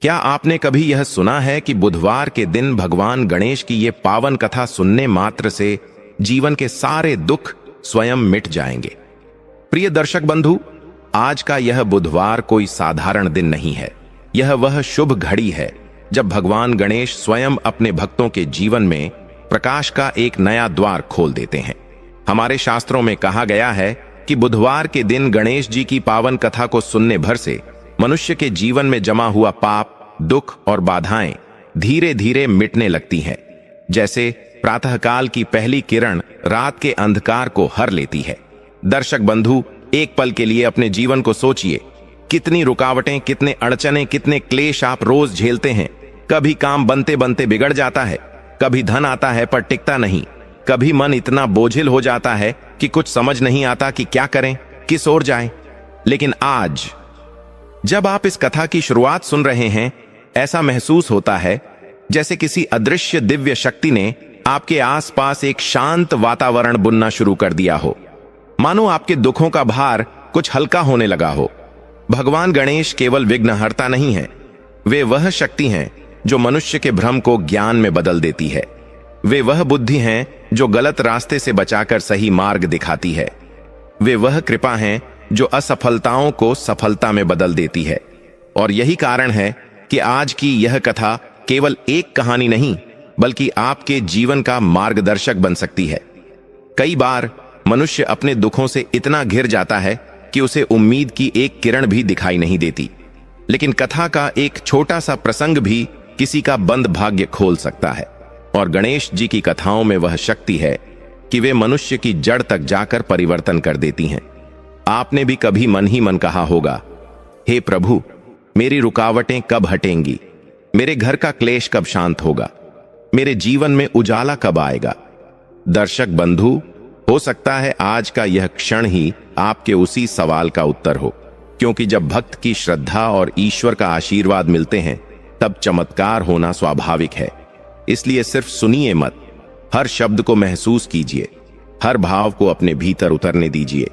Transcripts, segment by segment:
क्या आपने कभी यह सुना है कि बुधवार के दिन भगवान गणेश की ये पावन कथा सुनने मात्र से जीवन के सारे दुख स्वयं मिट जाएंगे? प्रिय दर्शक बंधु, आज का यह बुधवार कोई साधारण दिन नहीं है। यह वह शुभ घड़ी है जब भगवान गणेश स्वयं अपने भक्तों के जीवन में प्रकाश का एक नया द्वार खोल देते हैं। हमारे शास्त्रों में कहा गया है कि बुधवार के दिन गणेश जी की पावन कथा को सुनने भर से मनुष्य के जीवन में जमा हुआ पाप, दुख और बाधाएं धीरे धीरे मिटने लगती हैं। जैसे प्रातःकाल की पहली किरण रात के अंधकार को हर लेती है। दर्शक बंधु, एक पल के लिए अपने जीवन को सोचिए। कितनी रुकावटें, कितने अड़चने, कितने क्लेश आप रोज झेलते हैं। कभी काम बनते बनते बिगड़ जाता है, कभी धन आता है पर टिकता नहीं, कभी मन इतना बोझिल हो जाता है कि कुछ समझ नहीं आता कि क्या करें, किस ओर जाएं। लेकिन आज जब आप इस कथा की शुरुआत सुन रहे हैं, ऐसा महसूस होता है जैसे किसी अदृश्य दिव्य शक्ति ने आपके आसपास एक शांत वातावरण बुनना शुरू कर दिया हो। मानो आपके दुखों का भार कुछ हल्का होने लगा हो। भगवान गणेश केवल विघ्नहर्ता नहीं है, वे वह शक्ति हैं जो मनुष्य के भ्रम को ज्ञान में बदल देती है। वे वह बुद्धि हैं जो गलत रास्ते से बचाकर सही मार्ग दिखाती है। वे वह कृपा हैं जो असफलताओं को सफलता में बदल देती है। और यही कारण है कि आज की यह कथा केवल एक कहानी नहीं, बल्कि आपके जीवन का मार्गदर्शक बन सकती है। कई बार मनुष्य अपने दुखों से इतना घिर जाता है कि उसे उम्मीद की एक किरण भी दिखाई नहीं देती। लेकिन कथा का एक छोटा सा प्रसंग भी किसी का बंद भाग्य खोल सकता है। और गणेश जी की कथाओं में वह शक्ति है कि वे मनुष्य की जड़ तक जाकर परिवर्तन कर देती हैं। आपने भी कभी मन ही मन कहा होगा, हे प्रभु, मेरी रुकावटें कब हटेंगी? मेरे घर का क्लेश कब शांत होगा? मेरे जीवन में उजाला कब आएगा? दर्शक बंधु, हो सकता है आज का यह क्षण ही आपके उसी सवाल का उत्तर हो। क्योंकि जब भक्त की श्रद्धा और ईश्वर का आशीर्वाद मिलते हैं, तब चमत्कार होना स्वाभाविक है। इसलिए सिर्फ सुनिए मत, हर शब्द को महसूस कीजिए, हर भाव को अपने भीतर उतरने दीजिए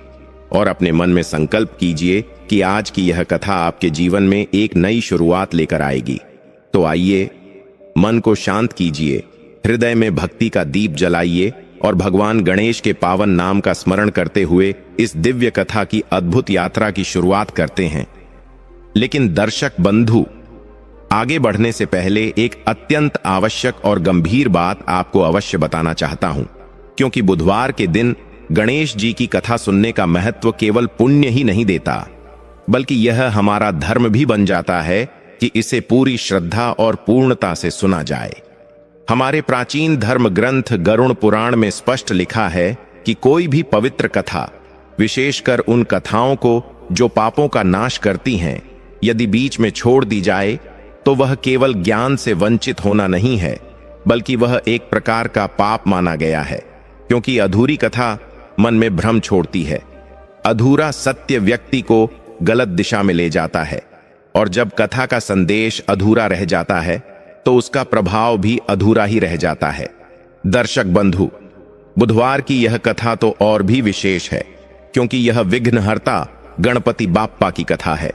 और अपने मन में संकल्प कीजिए कि आज की यह कथा आपके जीवन में एक नई शुरुआत लेकर आएगी। तो आइए, मन को शांत कीजिए, हृदय में भक्ति का दीप जलाइए और भगवान गणेश के पावन नाम का स्मरण करते हुए इस दिव्य कथा की अद्भुत यात्रा की शुरुआत करते हैं। लेकिन दर्शक बंधु, आगे बढ़ने से पहले एक अत्यंत आवश्यक और गंभीर बात आपको अवश्य बताना चाहता हूं। क्योंकि बुधवार के दिन गणेश जी की कथा सुनने का महत्व केवल पुण्य ही नहीं देता, बल्कि यह हमारा धर्म भी बन जाता है कि इसे पूरी श्रद्धा और पूर्णता से सुना जाए। हमारे प्राचीन धर्म ग्रंथ गरुड़ पुराण में स्पष्ट लिखा है कि कोई भी पवित्र कथा, विशेषकर उन कथाओं को जो पापों का नाश करती हैं, यदि बीच में छोड़ दी जाए तो वह केवल ज्ञान से वंचित होना नहीं है, बल्कि वह एक प्रकार का पाप माना गया है। क्योंकि अधूरी कथा मन में भ्रम छोड़ती है। अधूरा सत्य व्यक्ति को गलत दिशा में ले जाता है, और जब कथा का संदेश अधूरा रह जाता है तो उसका प्रभाव भी अधूरा ही रह जाता है। दर्शक बंधु, बुधवार की यह कथा तो और भी विशेष है, क्योंकि यह विघ्नहर्ता गणपति बाप्पा की कथा है,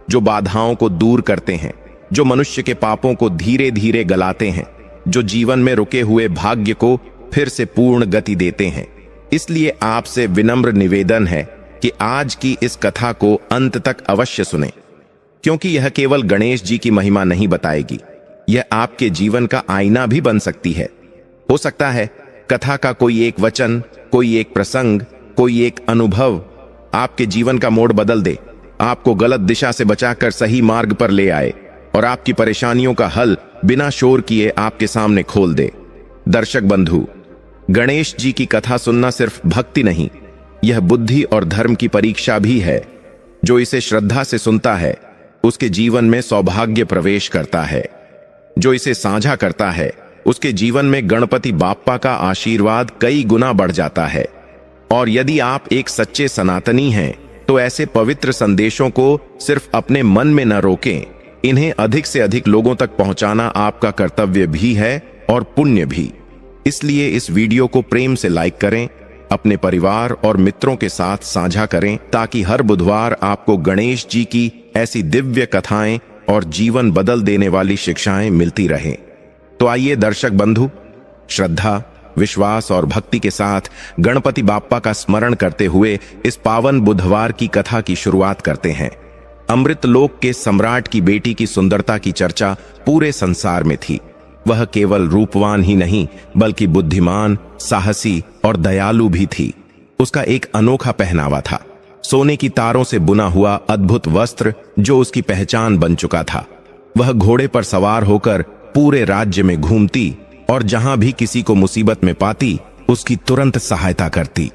जो बाधाओं को दूर करते हैं, जो मनुष्य के पापों को धीरे धीरे गलाते हैं, जो जीवन में रुके हुए भाग्य को फिर से पूर्ण गति देते हैं। इसलिए आपसे विनम्र निवेदन है कि आज की इस कथा को अंत तक अवश्य सुनें, क्योंकि यह केवल गणेश जी की महिमा नहीं बताएगी, यह आपके जीवन का आईना भी बन सकती है। हो सकता है कथा का कोई एक वचन, कोई एक प्रसंग, कोई एक अनुभव आपके जीवन का मोड़ बदल दे, आपको गलत दिशा से बचाकर सही मार्ग पर ले आए और आपकी परेशानियों का हल बिना शोर किए आपके सामने खोल दे। दर्शक बंधु, गणेश जी की कथा सुनना सिर्फ भक्ति नहीं, यह बुद्धि और धर्म की परीक्षा भी है। जो इसे श्रद्धा से सुनता है, उसके जीवन में सौभाग्य प्रवेश करता है। जो इसे साझा करता है, उसके जीवन में गणपति बाप्पा का आशीर्वाद कई गुना बढ़ जाता है। और यदि आप एक सच्चे सनातनी हैं, तो ऐसे पवित्र संदेशों को सिर्फ अपने मन में न रोकें, इन्हें अधिक से अधिक लोगों तक पहुंचाना आपका कर्तव्य भी है और पुण्य भी। इसलिए इस वीडियो को प्रेम से लाइक करें, अपने परिवार और मित्रों के साथ साझा करें, ताकि हर बुधवार आपको गणेश जी की ऐसी दिव्य कथाएं और जीवन बदल देने वाली शिक्षाएं मिलती रहें। तो आइए दर्शक बंधु, श्रद्धा, विश्वास और भक्ति के साथ गणपति बाप्पा का स्मरण करते हुए इस पावन बुधवार की कथा की शुरुआत करते हैं। अमृत लोक के सम्राट की बेटी की सुंदरता की चर्चा पूरे संसार में थी। वह केवल रूपवान ही नहीं बल्कि बुद्धिमान, साहसी और दयालु भी थी। उसका एक अनोखा पहनावा था, सोने की तारों से बुना हुआ अद्भुत वस्त्र जो उसकी पहचान बन चुका था। वह घोड़े पर सवार होकर पूरे राज्य में घूमती और जहां भी किसी को मुसीबत में पाती उसकी तुरंत सहायता करती।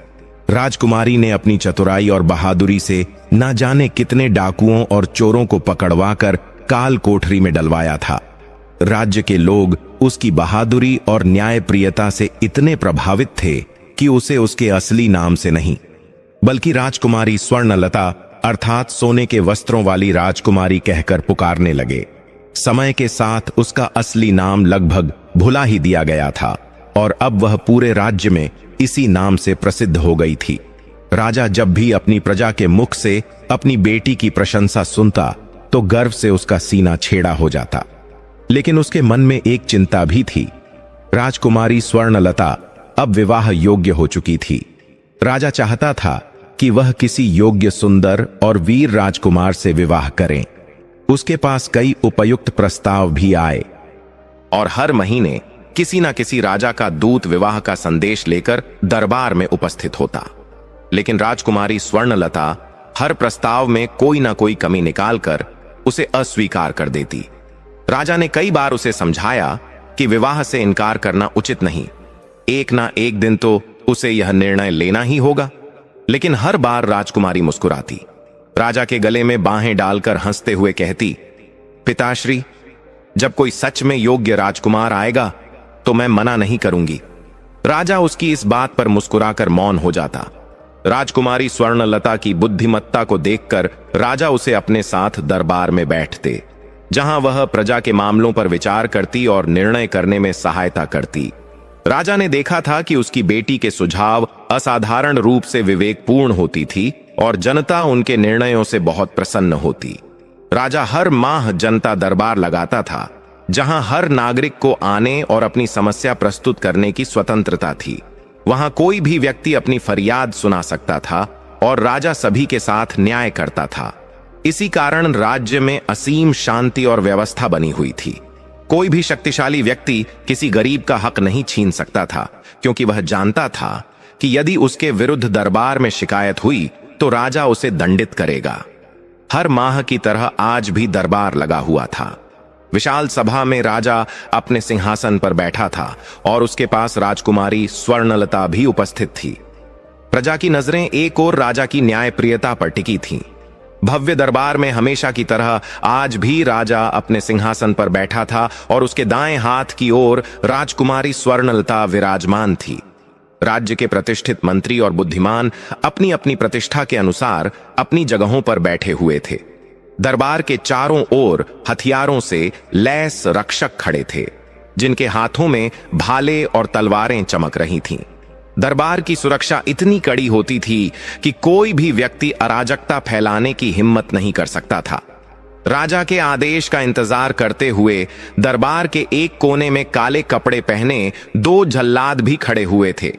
राजकुमारी ने अपनी चतुराई और बहादुरी से न जाने कितने डाकुओं और चोरों को पकड़वाकर काल कोठरी में डलवाया था। राज्य के लोग उसकी बहादुरी और न्यायप्रियता से इतने प्रभावित थे कि उसे उसके असली नाम से नहीं बल्कि राजकुमारी स्वर्णलता अर्थात सोने के वस्त्रों वाली राजकुमारी कहकर पुकारने लगे। समय के साथ उसका असली नाम लगभग भुला ही दिया गया था और अब वह पूरे राज्य में इसी नाम से प्रसिद्ध हो गई थी। राजा जब भी अपनी प्रजा के मुख से अपनी बेटी की प्रशंसा सुनता तो गर्व से उसका सीना छेड़ा हो जाता। लेकिन उसके मन में एक चिंता भी थी। राजकुमारी स्वर्णलता अब विवाह योग्य हो चुकी थी। राजा चाहता था कि वह किसी योग्य, सुंदर और वीर राजकुमार से विवाह करें। उसके पास कई उपयुक्त प्रस्ताव भी आए और हर महीने किसी न किसी राजा का दूत विवाह का संदेश लेकर दरबार में उपस्थित होता। लेकिन राजकुमारी स्वर्णलता हर प्रस्ताव में कोई ना कोई कमी निकालकर उसे अस्वीकार कर देती। राजा ने कई बार उसे समझाया कि विवाह से इनकार करना उचित नहीं, एक ना एक दिन तो उसे यह निर्णय लेना ही होगा। लेकिन हर बार राजकुमारी मुस्कुराती, राजा के गले में बाहें डालकर हंसते हुए कहती, पिताश्री, जब कोई सच में योग्य राजकुमार आएगा तो मैं मना नहीं करूंगी। राजा उसकी इस बात पर मुस्कुराकर मौन हो जाता। राजकुमारी स्वर्णलता की बुद्धिमत्ता को देखकर राजा उसे अपने साथ दरबार में बैठते, जहां वह प्रजा के मामलों पर विचार करती और निर्णय करने में सहायता करती। राजा ने देखा था कि उसकी बेटी के सुझाव असाधारण रूप से विवेकपूर्ण होती थी और जनता उनके निर्णयों से बहुत प्रसन्न होती। राजा हर माह जनता दरबार लगाता था, जहां हर नागरिक को आने और अपनी समस्या प्रस्तुत करने की स्वतंत्रता थी। वहां कोई भी व्यक्ति अपनी फरियाद सुना सकता था और राजा सभी के साथ न्याय करता था। इसी कारण राज्य में असीम शांति और व्यवस्था बनी हुई थी। कोई भी शक्तिशाली व्यक्ति किसी गरीब का हक नहीं छीन सकता था, क्योंकि वह जानता था कि यदि उसके विरुद्ध दरबार में शिकायत हुई तो राजा उसे दंडित करेगा। हर माह की तरह आज भी दरबार लगा हुआ था। विशाल सभा में राजा अपने सिंहासन पर बैठा था और उसके पास राजकुमारी स्वर्णलता भी उपस्थित थी। प्रजा की नजरें एक ओर राजा की न्यायप्रियता पर टिकी थीं। भव्य दरबार में हमेशा की तरह आज भी राजा अपने सिंहासन पर बैठा था और उसके दाएं हाथ की ओर राजकुमारी स्वर्णलता विराजमान थी। राज्य के प्रतिष्ठित मंत्री और बुद्धिमान अपनी अपनी प्रतिष्ठा के अनुसार अपनी जगहों पर बैठे हुए थे। दरबार के चारों ओर हथियारों से लैस रक्षक खड़े थे, जिनके हाथों में भाले और तलवारें चमक रही थीं। दरबार की सुरक्षा इतनी कड़ी होती थी कि कोई भी व्यक्ति अराजकता फैलाने की हिम्मत नहीं कर सकता था। राजा के आदेश का इंतजार करते हुए दरबार के एक कोने में काले कपड़े पहने 2 जल्लाद भी खड़े हुए थे।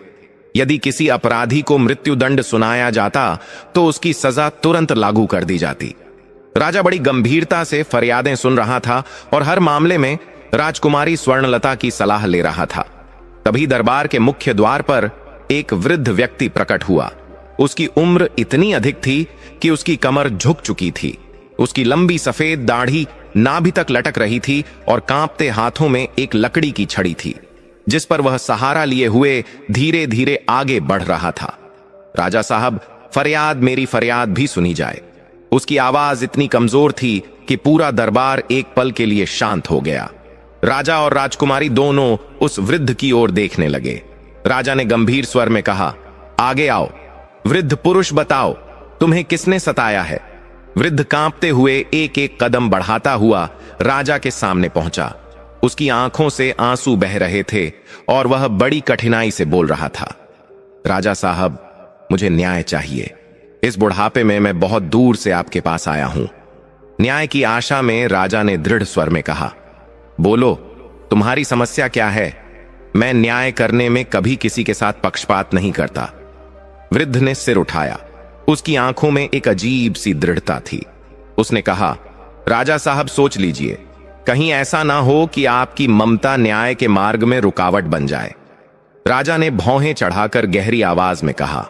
यदि किसी अपराधी को मृत्युदंड सुनाया जाता तो उसकी सजा तुरंत लागू कर दी जाती। राजा बड़ी गंभीरता से फरियादें सुन रहा था और हर मामले में राजकुमारी स्वर्णलता की सलाह ले रहा था। तभी दरबार के मुख्य द्वार पर एक वृद्ध व्यक्ति प्रकट हुआ। उसकी उम्र इतनी अधिक थी कि उसकी कमर झुक चुकी थी। उसकी लंबी सफेद दाढ़ी नाभि तक लटक रही थी और कांपते हाथों में एक लकड़ी की छड़ी थी, जिस पर वह सहारा लिए हुए धीरे धीरे आगे बढ़ रहा था। राजा साहब, फरियाद, मेरी फरियाद भी सुनी जाए। उसकी आवाज इतनी कमजोर थी कि पूरा दरबार एक पल के लिए शांत हो गया। राजा और राजकुमारी दोनों उस वृद्ध की ओर देखने लगे। राजा ने गंभीर स्वर में कहा, आगे आओ। वृद्ध पुरुष, बताओ, तुम्हें किसने सताया है? वृद्ध कांपते हुए एक एक कदम बढ़ाता हुआ राजा के सामने पहुंचा। उसकी आंखों से आंसू बह रहे थे और वह बड़ी कठिनाई से बोल रहा था, राजा साहब, मुझे न्याय चाहिए। इस बुढ़ापे में मैं बहुत दूर से आपके पास आया हूं। न्याय की आशा में राजा ने दृढ़ स्वर में कहा, बोलो, तुम्हारी समस्या क्या है? मैं न्याय करने में कभी किसी के साथ पक्षपात नहीं करता। वृद्ध ने सिर उठाया। उसकी आंखों में एक अजीब सी दृढ़ता थी। उसने कहा, राजा साहब, सोच लीजिए, कहीं ऐसा ना हो कि आपकी ममता न्याय के मार्ग में रुकावट बन जाए। राजा ने भौहें चढ़ाकर गहरी आवाज में कहा,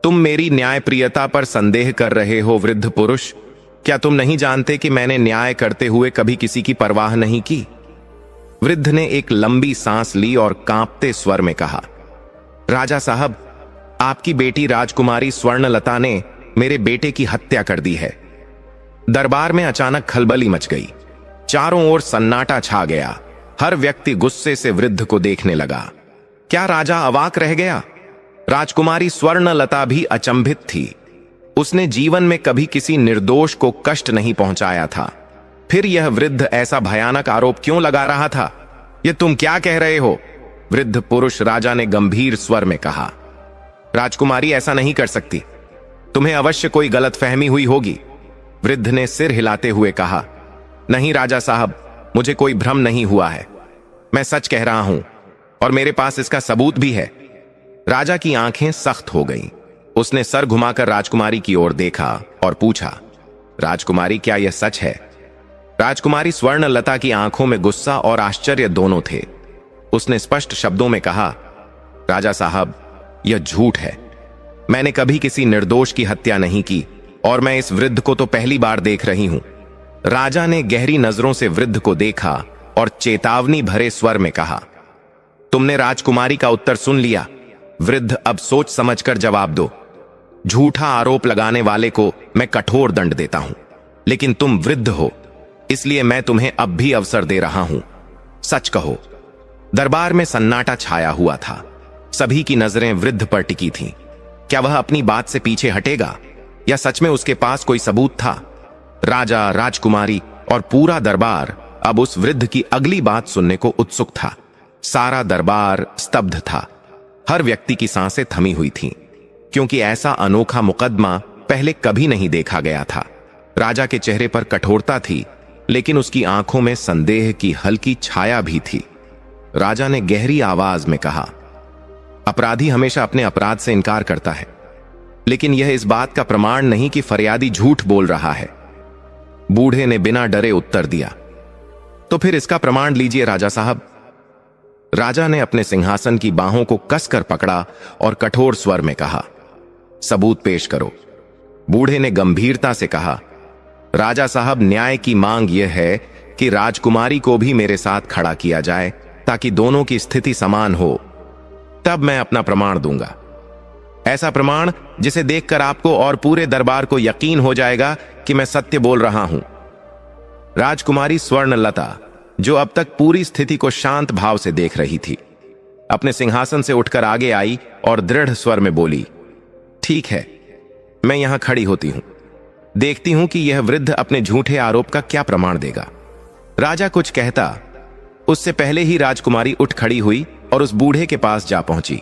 तुम मेरी न्यायप्रियता पर संदेह कर रहे हो वृद्ध पुरुष? क्या तुम नहीं जानते कि मैंने न्याय करते हुए कभी किसी की परवाह नहीं की? वृद्ध ने एक लंबी सांस ली और कांपते स्वर में कहा, राजा साहब, आपकी बेटी राजकुमारी स्वर्णलता ने मेरे बेटे की हत्या कर दी है। दरबार में अचानक खलबली मच गई। चारों ओर सन्नाटा छा गया। हर व्यक्ति गुस्से से वृद्ध को देखने लगा। क्या राजा अवाक रह गया? राजकुमारी स्वर्णलता भी अचंभित थी। उसने जीवन में कभी किसी निर्दोष को कष्ट नहीं पहुंचाया था। फिर यह वृद्ध ऐसा भयानक आरोप क्यों लगा रहा था? यह तुम क्या कह रहे हो? वृद्ध पुरुष राजा ने गंभीर स्वर में कहा, राजकुमारी ऐसा नहीं कर सकती। तुम्हें अवश्य कोई गलतफहमी हुई होगी। वृद्ध ने सिर हिलाते हुए कहा, नहीं राजा साहब, मुझे कोई भ्रम नहीं हुआ है। मैं सच कह रहा हूं और मेरे पास इसका सबूत भी है। राजा की आंखें सख्त हो गईं। उसने सर घुमाकर राजकुमारी की ओर देखा और पूछा, राजकुमारी, क्या यह सच है? राजकुमारी स्वर्णलता की आंखों में गुस्सा और आश्चर्य दोनों थे। उसने स्पष्ट शब्दों में कहा, राजा साहब, यह झूठ है। मैंने कभी किसी निर्दोष की हत्या नहीं की और मैं इस वृद्ध को तो पहली बार देख रही हूं। राजा ने गहरी नजरों से वृद्ध को देखा और चेतावनी भरे स्वर में कहा, तुमने राजकुमारी का उत्तर सुन लिया। वृद्ध, अब सोच समझकर जवाब दो। झूठा आरोप लगाने वाले को मैं कठोर दंड देता हूं, लेकिन तुम वृद्ध हो, इसलिए मैं तुम्हें अब भी अवसर दे रहा हूं। सच कहो। दरबार में सन्नाटा छाया हुआ था। सभी की नजरें वृद्ध पर टिकी थीं। क्या वह अपनी बात से पीछे हटेगा या सच में उसके पास कोई सबूत था? राजा, राजकुमारी और पूरा दरबार अब उस वृद्ध की अगली बात सुनने को उत्सुक था। सारा दरबार स्तब्ध था। हर व्यक्ति की सांसें थमी हुई थीं, क्योंकि ऐसा अनोखा मुकदमा पहले कभी नहीं देखा गया था। राजा के चेहरे पर कठोरता थी, लेकिन उसकी आंखों में संदेह की हल्की छाया भी थी। राजा ने गहरी आवाज में कहा, अपराधी हमेशा अपने अपराध से इनकार करता है, लेकिन यह इस बात का प्रमाण नहीं कि फरियादी झूठ बोल रहा है। बूढ़े ने बिना डरे उत्तर दिया, तो फिर इसका प्रमाण लीजिए राजा साहब। राजा ने अपने सिंहासन की बाहों को कसकर पकड़ा और कठोर स्वर में कहा, सबूत पेश करो। बूढ़े ने गंभीरता से कहा, राजा साहब, न्याय की मांग यह है कि राजकुमारी को भी मेरे साथ खड़ा किया जाए ताकि दोनों की स्थिति समान हो। तब मैं अपना प्रमाण दूंगा, ऐसा प्रमाण जिसे देखकर आपको और पूरे दरबार को यकीन हो जाएगा कि मैं सत्य बोल रहा हूं। राजकुमारी स्वर्णलता, जो अब तक पूरी स्थिति को शांत भाव से देख रही थी, अपने सिंहासन से उठकर आगे आई और दृढ़ स्वर में बोली, ठीक है, मैं यहां खड़ी होती हूं, देखती हूं कि यह वृद्ध अपने झूठे आरोप का क्या प्रमाण देगा। राजा कुछ कहता, उससे पहले ही राजकुमारी उठ खड़ी हुई और उस बूढ़े के पास जा पहुंची।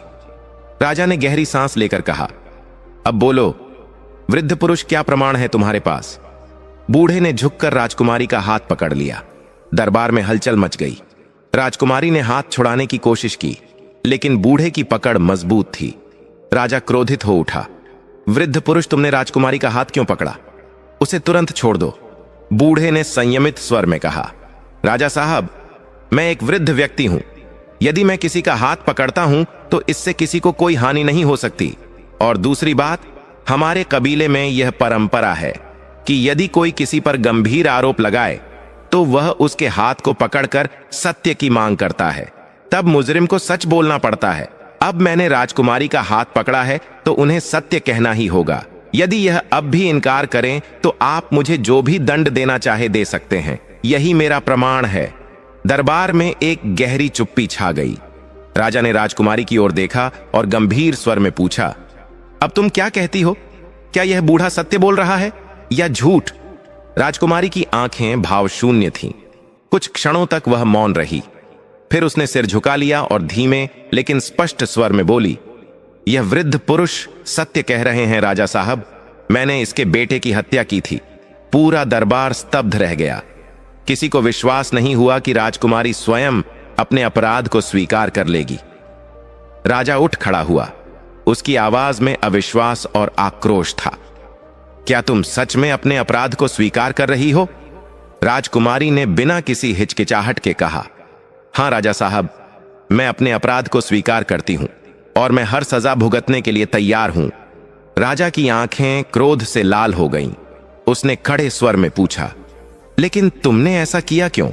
राजा ने गहरी सांस लेकर कहा, अब बोलो वृद्ध पुरुष, क्या प्रमाण है तुम्हारे पास? बूढ़े ने झुककर राजकुमारी का हाथ पकड़ लिया। दरबार में हलचल मच गई। राजकुमारी ने हाथ छुड़ाने की कोशिश की, लेकिन बूढ़े की पकड़ मजबूत थी। राजा क्रोधित हो उठा, वृद्ध पुरुष, तुमने राजकुमारी का हाथ क्यों पकड़ा? उसे तुरंत छोड़ दो। बूढ़े ने संयमित स्वर में कहा, राजा साहब, मैं एक वृद्ध व्यक्ति हूं। यदि मैं किसी का हाथ पकड़ता हूं तो इससे किसी को कोई हानि नहीं हो सकती। और दूसरी बात, हमारे कबीले में यह परंपरा है कि यदि कोई किसी पर गंभीर आरोप लगाए तो वह उसके हाथ को पकड़कर सत्य की मांग करता है। तब मुजरिम को सच बोलना पड़ता है। अब मैंने राजकुमारी का हाथ पकड़ा है तो उन्हें सत्य कहना ही होगा। यदि यह अब भी इनकार करें तो आप मुझे जो भी दंड देना चाहे दे सकते हैं। यही मेरा प्रमाण है। दरबार में एक गहरी चुप्पी छा गई। राजा ने राजकुमारी की ओर देखा और गंभीर स्वर में पूछा, अब तुम क्या कहती हो? क्या यह बूढ़ा सत्य बोल रहा है या झूठ? राजकुमारी की आंखें भावशून्य थीं। कुछ क्षणों तक वह मौन रही। फिर उसने सिर झुका लिया और धीमे लेकिन स्पष्ट स्वर में बोली, यह वृद्ध पुरुष सत्य कह रहे हैं राजा साहब। मैंने इसके बेटे की हत्या की थी। पूरा दरबार स्तब्ध रह गया। किसी को विश्वास नहीं हुआ कि राजकुमारी स्वयं अपने अपराध को स्वीकार कर लेगी। राजा उठ खड़ा हुआ। उसकी आवाज में अविश्वास और आक्रोश था। क्या तुम सच में अपने अपराध को स्वीकार कर रही हो? राजकुमारी ने बिना किसी हिचकिचाहट के कहा। हां राजा साहब, मैं अपने अपराध को स्वीकार करती हूं और मैं हर सजा भुगतने के लिए तैयार हूं। राजा की आंखें क्रोध से लाल हो गईं। उसने कड़े स्वर में पूछा, लेकिन तुमने ऐसा किया क्यों?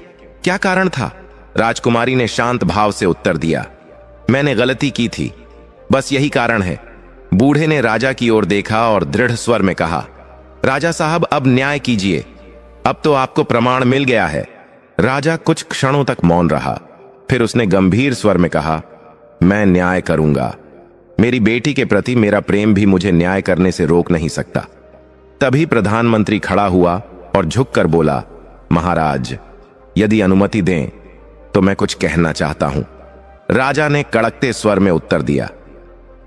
क्या कारण था? राजकुमारी ने शांत भाव से उत्तर दिया, मैंने गलती की थी, बस यही कारण है। बूढ़े ने राजा की ओर देखा और दृढ़ स्वर में कहा, राजा साहब, अब न्याय कीजिए। अब तो आपको प्रमाण मिल गया है। राजा कुछ क्षणों तक मौन रहा। फिर उसने गंभीर स्वर में कहा, मैं न्याय करूंगा। मेरी बेटी के प्रति मेरा प्रेम भी मुझे न्याय करने से रोक नहीं सकता। तभी प्रधानमंत्री खड़ा हुआ और झुककर बोला, महाराज, यदि अनुमति दें तो मैं कुछ कहना चाहता हूं। राजा ने कड़कते स्वर में उत्तर दिया,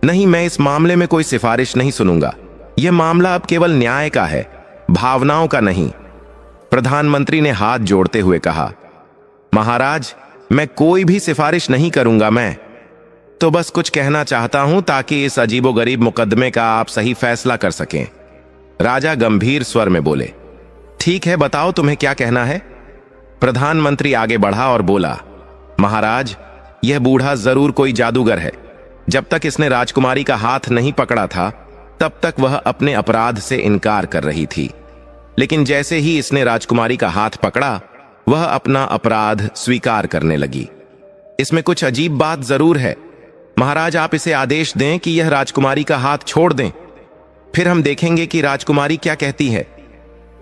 नहीं, मैं इस मामले में कोई सिफारिश नहीं सुनूंगा। यह मामला अब केवल न्याय का है, भावनाओं का नहीं। प्रधानमंत्री ने हाथ जोड़ते हुए कहा, महाराज, मैं कोई भी सिफारिश नहीं करूंगा। मैं तो बस कुछ कहना चाहता हूं ताकि इस अजीबोगरीब मुकदमे का आप सही फैसला कर सकें। राजा गंभीर स्वर में बोले, ठीक है, बताओ तुम्हें क्या कहना है। प्रधानमंत्री आगे बढ़ा और बोला, महाराज, यह बूढ़ा जरूर कोई जादूगर है। जब तक इसने राजकुमारी का हाथ नहीं पकड़ा था तब तक वह अपने अपराध से इनकार कर रही थी, लेकिन जैसे ही इसने राजकुमारी का हाथ पकड़ा वह अपना अपराध स्वीकार करने लगी। इसमें कुछ अजीब बात जरूर है। महाराज, आप इसे आदेश दें कि यह राजकुमारी का हाथ छोड़ दें, फिर हम देखेंगे कि राजकुमारी क्या कहती है।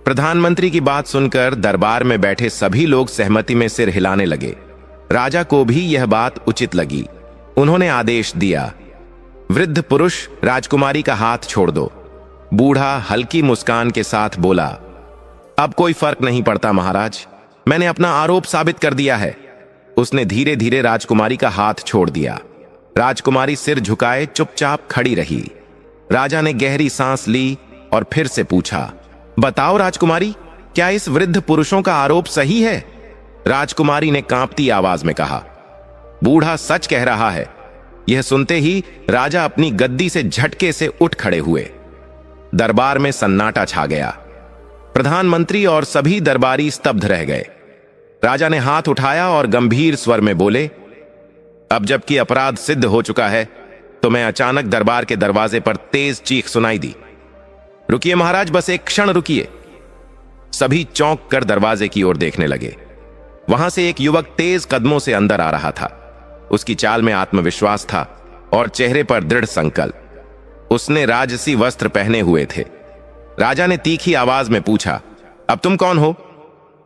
प्रधानमंत्री की बात सुनकर दरबार में बैठे सभी लोग सहमति में सिर हिलाने लगे। राजा को भी यह बात उचित लगी। उन्होंने आदेश दिया, वृद्ध पुरुष, राजकुमारी का हाथ छोड़ दो। बूढ़ा हल्की मुस्कान के साथ बोला, अब कोई फर्क नहीं पड़ता महाराज, मैंने अपना आरोप साबित कर दिया है। उसने धीरे धीरे राजकुमारी का हाथ छोड़ दिया। राजकुमारी सिर झुकाए चुपचाप खड़ी रही। राजा ने गहरी सांस ली और फिर से पूछा, बताओ राजकुमारी, क्या इस वृद्ध पुरुषों का आरोप सही है? राजकुमारी ने कांपती आवाज में कहा, बूढ़ा सच कह रहा है। यह सुनते ही राजा अपनी गद्दी से झटके से उठ खड़े हुए। दरबार में सन्नाटा छा गया। प्रधानमंत्री और सभी दरबारी स्तब्ध रह गए। राजा ने हाथ उठाया और गंभीर स्वर में बोले, अब जबकि अपराध सिद्ध हो चुका है तो मैं अचानक दरबार के दरवाजे पर तेज चीख सुनाई दी, रुकिए महाराज, बस एक क्षण रुकिए। सभी चौंक कर दरवाजे की ओर देखने लगे। वहां से एक युवक तेज कदमों से अंदर आ रहा था। उसकी चाल में आत्मविश्वास था और चेहरे पर दृढ़ संकल्प। उसने राजसी वस्त्र पहने हुए थे। राजा ने तीखी आवाज में पूछा, अब तुम कौन हो?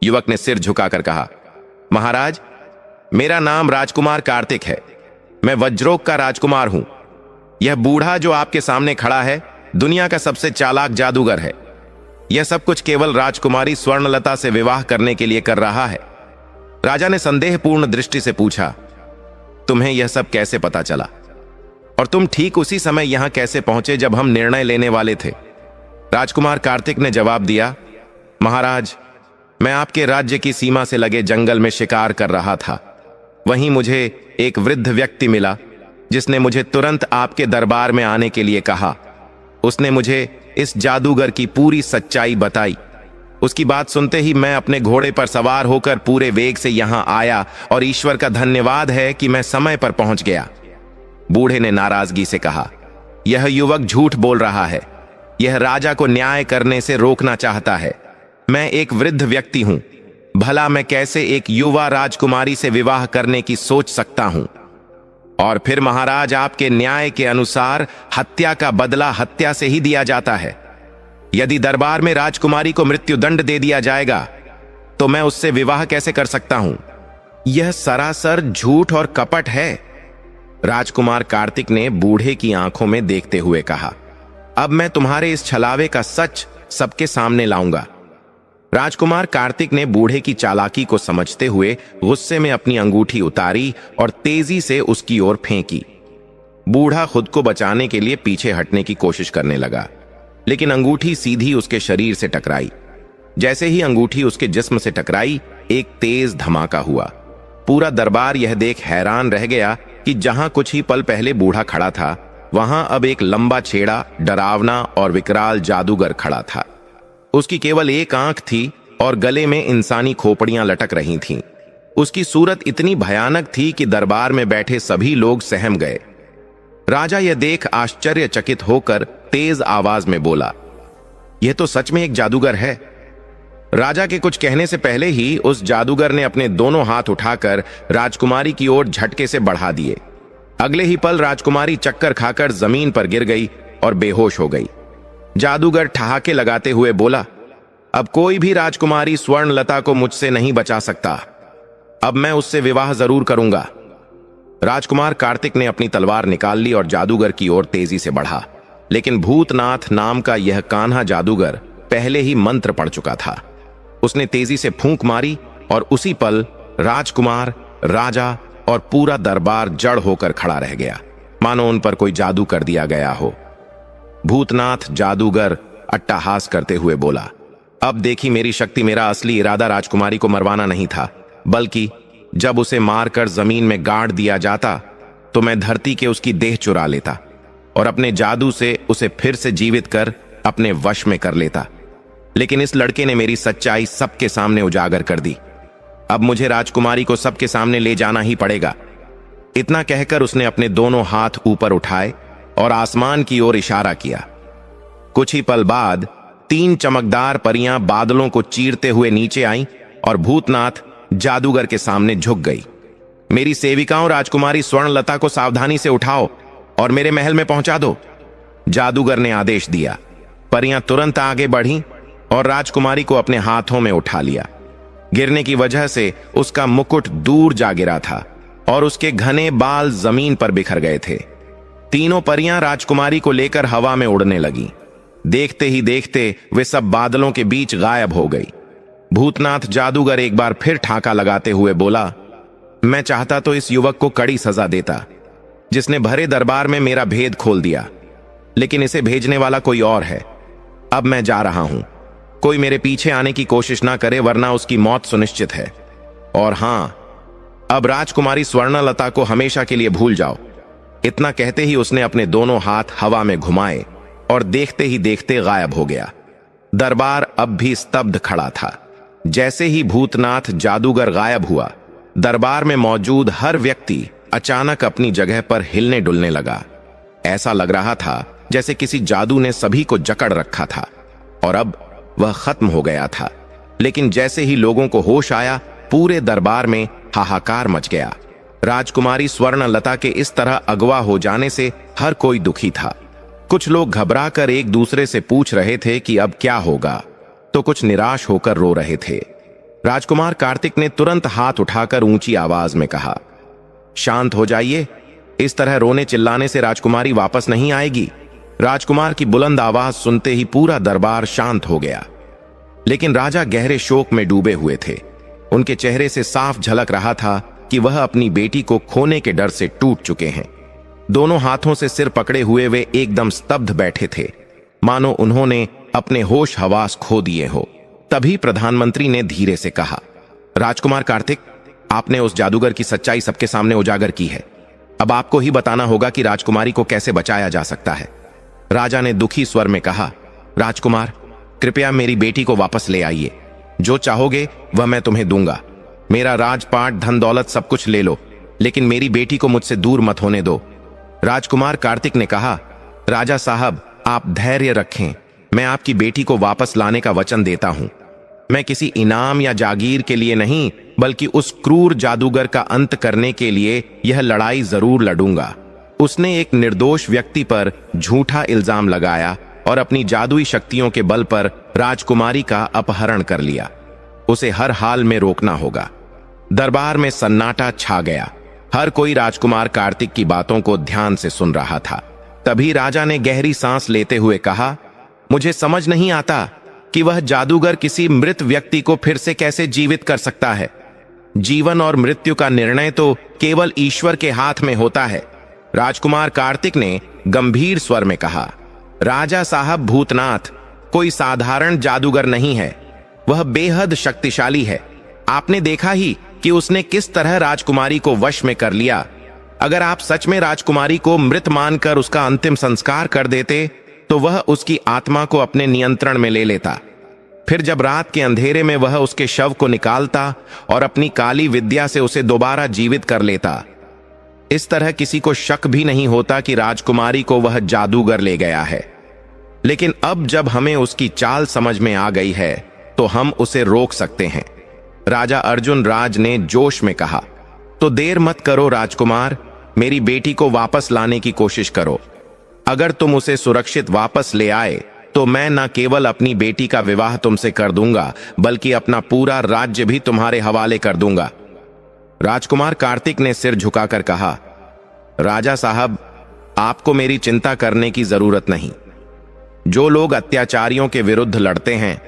युवक ने सिर झुकाकर कहा, महाराज, मेरा नाम राजकुमार कार्तिक है। मैं वज्रोक का राजकुमार हूं। यह बूढ़ा जो आपके सामने खड़ा है दुनिया का सबसे चालाक जादूगर है। यह सब कुछ केवल राजकुमारी स्वर्णलता से विवाह करने के लिए कर रहा है। राजा ने संदेहपूर्ण दृष्टि से पूछा, तुम्हें यह सब कैसे पता चला? और तुम ठीक उसी समय यहां कैसे पहुंचे जब हम निर्णय लेने वाले थे? राजकुमार कार्तिक ने जवाब दिया, महाराज, मैं आपके राज्य की सीमा से लगे जंगल में शिकार कर रहा था। वहीं मुझे एक वृद्ध व्यक्ति मिला जिसने मुझे तुरंत आपके दरबार में आने के लिए कहा। उसने मुझे इस जादूगर की पूरी सच्चाई बताई। उसकी बात सुनते ही मैं अपने घोड़े पर सवार होकर पूरे वेग से यहां आया और ईश्वर का धन्यवाद है कि मैं समय पर पहुंच गया। बूढ़े ने नाराजगी से कहा, यह युवक झूठ बोल रहा है। यह राजा को न्याय करने से रोकना चाहता है। मैं एक वृद्ध व्यक्ति हूं, भला मैं कैसे एक युवा राजकुमारी से विवाह करने की सोच सकता हूं? और फिर महाराज, आपके न्याय के अनुसार हत्या का बदला हत्या से ही दिया जाता है। यदि दरबार में राजकुमारी को मृत्युदंड दे दिया जाएगा तो मैं उससे विवाह कैसे कर सकता हूं? यह सरासर झूठ और कपट है। राजकुमार कार्तिक ने बूढ़े की आंखों में देखते हुए कहा, अब मैं तुम्हारे इस छलावे का सच सबके सामने लाऊंगा। राजकुमार कार्तिक ने बूढ़े की चालाकी को समझते हुए गुस्से में अपनी अंगूठी उतारी और तेजी से उसकी ओर फेंकी। बूढ़ा खुद को बचाने के लिए पीछे हटने की कोशिश करने लगा, लेकिन अंगूठी सीधी उसके शरीर से टकराई। जैसे ही अंगूठी उसके जिस्म से टकराई, एक तेज धमाका हुआ। पूरा दरबार यह देख हैरान रह गया कि जहां कुछ ही पल पहले बूढ़ा खड़ा था, वहां अब एक लंबा छेड़ा, डरावना और विकराल जादूगर खड़ा था। उसकी केवल एक आंख थी और गले में इंसानी खोपड़ियां लटक रही थीं। उसकी सूरत इतनी भयानक थी कि दरबार में बैठे सभी लोग सहम गए। राजा यह देख आश्चर्यचकित होकर तेज आवाज में बोला, यह तो सच में एक जादूगर है। राजा के कुछ कहने से पहले ही उस जादूगर ने अपने दोनों हाथ उठाकर राजकुमारी की ओर झटके से बढ़ा दिए। अगले ही पल राजकुमारी चक्कर खाकर जमीन पर गिर गई और बेहोश हो गई। जादूगर ठहाके लगाते हुए बोला, अब कोई भी राजकुमारी स्वर्णलता को मुझसे नहीं बचा सकता। अब मैं उससे विवाह जरूर करूंगा। राजकुमार कार्तिक ने अपनी तलवार निकाल ली और जादूगर की ओर तेजी से बढ़ा, लेकिन भूतनाथ नाम का यह कान्हा जादूगर पहले ही मंत्र पढ़ चुका था। उसने तेजी से फूंक मारी और उसी पल राजकुमार, राजा और पूरा दरबार जड़ होकर खड़ा रह गया, मानो उन पर कोई जादू कर दिया गया हो। भूतनाथ जादूगर अट्टहास करते हुए बोला, अब देखी मेरी शक्ति। मेरा असली इरादा राजकुमारी को मरवाना नहीं था, बल्कि जब उसे मारकर जमीन में गाड़ दिया जाता तो मैं धरती के उसकी देह चुरा लेता और अपने जादू से उसे फिर से जीवित कर अपने वश में कर लेता। लेकिन इस लड़के ने मेरी सच्चाई सबके सामने उजागर कर दी। अब मुझे राजकुमारी को सबके सामने ले जाना ही पड़ेगा। इतना कहकर उसने अपने दोनों हाथ ऊपर उठाए और आसमान की ओर इशारा किया। कुछ ही पल बाद 3 चमकदार परियां बादलों को चीरते हुए नीचे आईं और भूतनाथ जादूगर के सामने झुक गई। मेरी सेविकाओं, राजकुमारी स्वर्णलता को सावधानी से उठाओ और मेरे महल में पहुंचा दो, जादूगर ने आदेश दिया। परियां तुरंत आगे बढ़ीं और राजकुमारी को अपने हाथों में उठा लिया। गिरने की वजह से उसका मुकुट दूर जा गिरा था और उसके घने बाल जमीन पर बिखर गए थे। तीनों परियां राजकुमारी को लेकर हवा में उड़ने लगीं। देखते ही देखते वे सब बादलों के बीच गायब हो गई। भूतनाथ जादूगर एक बार फिर ठाका लगाते हुए बोला, मैं चाहता तो इस युवक को कड़ी सजा देता, जिसने भरे दरबार में मेरा भेद खोल दिया, लेकिन इसे भेजने वाला कोई और है। अब मैं जा रहा हूं। कोई मेरे पीछे आने की कोशिश ना करे, वरना उसकी मौत सुनिश्चित है। और हां, अब राजकुमारी स्वर्णलता को हमेशा के लिए भूल जाओ। इतना कहते ही उसने अपने दोनों हाथ हवा में घुमाए और देखते ही देखते गायब हो गया। दरबार अब भी स्तब्ध खड़ा था। जैसे ही भूतनाथ जादूगर गायब हुआ, दरबार में मौजूद हर व्यक्ति अचानक अपनी जगह पर हिलने डुलने लगा। ऐसा लग रहा था जैसे किसी जादू ने सभी को जकड़ रखा था और अब वह खत्म हो गया था। लेकिन जैसे ही लोगों को होश आया, पूरे दरबार में हाहाकार मच गया। राजकुमारी स्वर्णलता के इस तरह अगवा हो जाने से हर कोई दुखी था। कुछ लोग घबराकर एक दूसरे से पूछ रहे थे कि अब क्या होगा, तो कुछ निराश होकर रो रहे थे। राजकुमार कार्तिक ने तुरंत हाथ उठाकर ऊंची आवाज में कहा, शांत हो जाइए। इस तरह रोने चिल्लाने से राजकुमारी वापस नहीं आएगी। राजकुमार की बुलंद आवाज सुनते ही पूरा दरबार शांत हो गया। लेकिन राजा गहरे शोक में डूबे हुए थे। उनके चेहरे से साफ झलक रहा था कि वह अपनी बेटी को खोने के डर से टूट चुके हैं। दोनों हाथों से सिर पकड़े हुए वे एकदम स्तब्ध बैठे थे, मानो उन्होंने अपने होश हवास खो दिए हो। तभी प्रधानमंत्री ने धीरे से कहा, राजकुमार कार्तिक, आपने उस जादूगर की सच्चाई सबके सामने उजागर की है। अब आपको ही बताना होगा कि राजकुमारी को कैसे बचाया जा सकता है। राजा ने दुखी स्वर में कहा, राजकुमार, कृपया मेरी बेटी को वापस ले आइए। जो चाहोगे वह मैं तुम्हें दूंगा। मेरा राजपाट, धन दौलत सब कुछ ले लो, लेकिन मेरी बेटी को मुझसे दूर मत होने दो। राजकुमार कार्तिक ने कहा, राजा साहब, आप धैर्य रखें। मैं आपकी बेटी को वापस लाने का वचन देता हूं। मैं किसी इनाम या जागीर के लिए नहीं, बल्कि उस क्रूर जादूगर का अंत करने के लिए यह लड़ाई जरूर लड़ूंगा। उसने एक निर्दोष व्यक्ति पर झूठा इल्जाम लगाया और अपनी जादुई शक्तियों के बल पर राजकुमारी का अपहरण कर लिया। उसे हर हाल में रोकना होगा। दरबार में सन्नाटा छा गया। हर कोई राजकुमार कार्तिक की बातों को ध्यान से सुन रहा था। तभी राजा ने गहरी सांस लेते हुए कहा, मुझे समझ नहीं आता कि वह जादूगर किसी मृत व्यक्ति को फिर से कैसे जीवित कर सकता है। जीवन और मृत्यु का निर्णय तो केवल ईश्वर के हाथ में होता है। राजकुमार कार्तिक ने गंभीर स्वर में कहा, राजा साहब, भूतनाथ कोई साधारण जादूगर नहीं है। वह बेहद शक्तिशाली है। आपने देखा ही कि उसने किस तरह राजकुमारी को वश में कर लिया। अगर आप सच में राजकुमारी को मृत मानकर उसका अंतिम संस्कार कर देते तो वह उसकी आत्मा को अपने नियंत्रण में ले लेता। फिर जब रात के अंधेरे में वह उसके शव को निकालता और अपनी काली विद्या से उसे दोबारा जीवित कर लेता। इस तरह किसी को शक भी नहीं होता कि राजकुमारी को वह जादूगर ले गया है। लेकिन अब जब हमें उसकी चाल समझ में आ गई है तो हम उसे रोक सकते हैं। राजा अर्जुन राज ने जोश में कहा, तो देर मत करो राजकुमार, मेरी बेटी को वापस लाने की कोशिश करो। अगर तुम उसे सुरक्षित वापस ले आए तो मैं न केवल अपनी बेटी का विवाह तुमसे कर दूंगा बल्कि अपना पूरा राज्य भी तुम्हारे हवाले कर दूंगा। राजकुमार कार्तिक ने सिर झुकाकर कहा, राजा साहब, आपको मेरी चिंता करने की जरूरत नहीं। जो लोग अत्याचारियों के विरुद्ध लड़ते हैं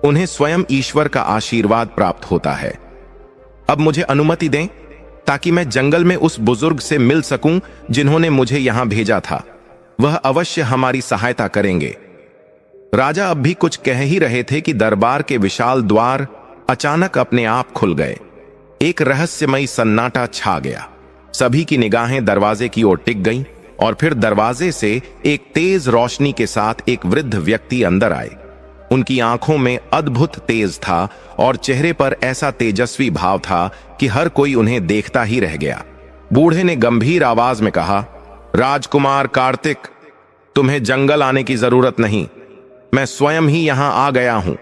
उन्हें स्वयं ईश्वर का आशीर्वाद प्राप्त होता है। अब मुझे अनुमति दें ताकि मैं जंगल में उस बुजुर्ग से मिल सकूं जिन्होंने मुझे यहां भेजा था। वह अवश्य हमारी सहायता करेंगे। राजा अब भी कुछ कह ही रहे थे कि दरबार के विशाल द्वार अचानक अपने आप खुल गए। एक रहस्यमयी सन्नाटा छा गया। सभी की निगाहें दरवाजे की ओर टिक गईं और फिर दरवाजे से एक तेज रोशनी के साथ एक वृद्ध व्यक्ति अंदर आए। उनकी आंखों में अद्भुत तेज था और चेहरे पर ऐसा तेजस्वी भाव था कि हर कोई उन्हें देखता ही रह गया। बूढ़े ने गंभीर आवाज में कहा, राजकुमार कार्तिक, तुम्हें जंगल आने की जरूरत नहीं, मैं स्वयं ही यहां आ गया हूं।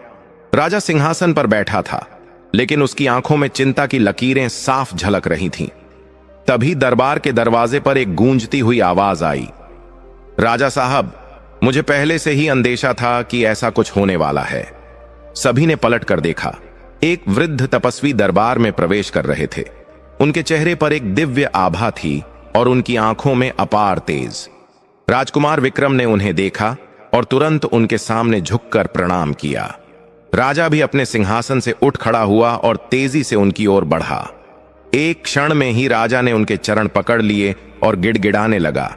राजा सिंहासन पर बैठा था लेकिन उसकी आंखों में चिंता की लकीरें साफ झलक रही थीं। तभी दरबार के दरवाजे पर एक गूंजती हुई आवाज आई, राजा साहब, मुझे पहले से ही अंदेशा था कि ऐसा कुछ होने वाला है। सभी ने पलट कर देखा। एक वृद्ध तपस्वी दरबार में प्रवेश कर रहे थे। उनके चेहरे पर एक दिव्य आभा थी और उनकी आंखों में अपार तेज। राजकुमार विक्रम ने उन्हें देखा और तुरंत उनके सामने झुककर प्रणाम किया। राजा भी अपने सिंहासन से उठ खड़ा हुआ और तेजी से उनकी ओर बढ़ा। एक क्षण में ही राजा ने उनके चरण पकड़ लिए और गिड़गिड़ाने लगा,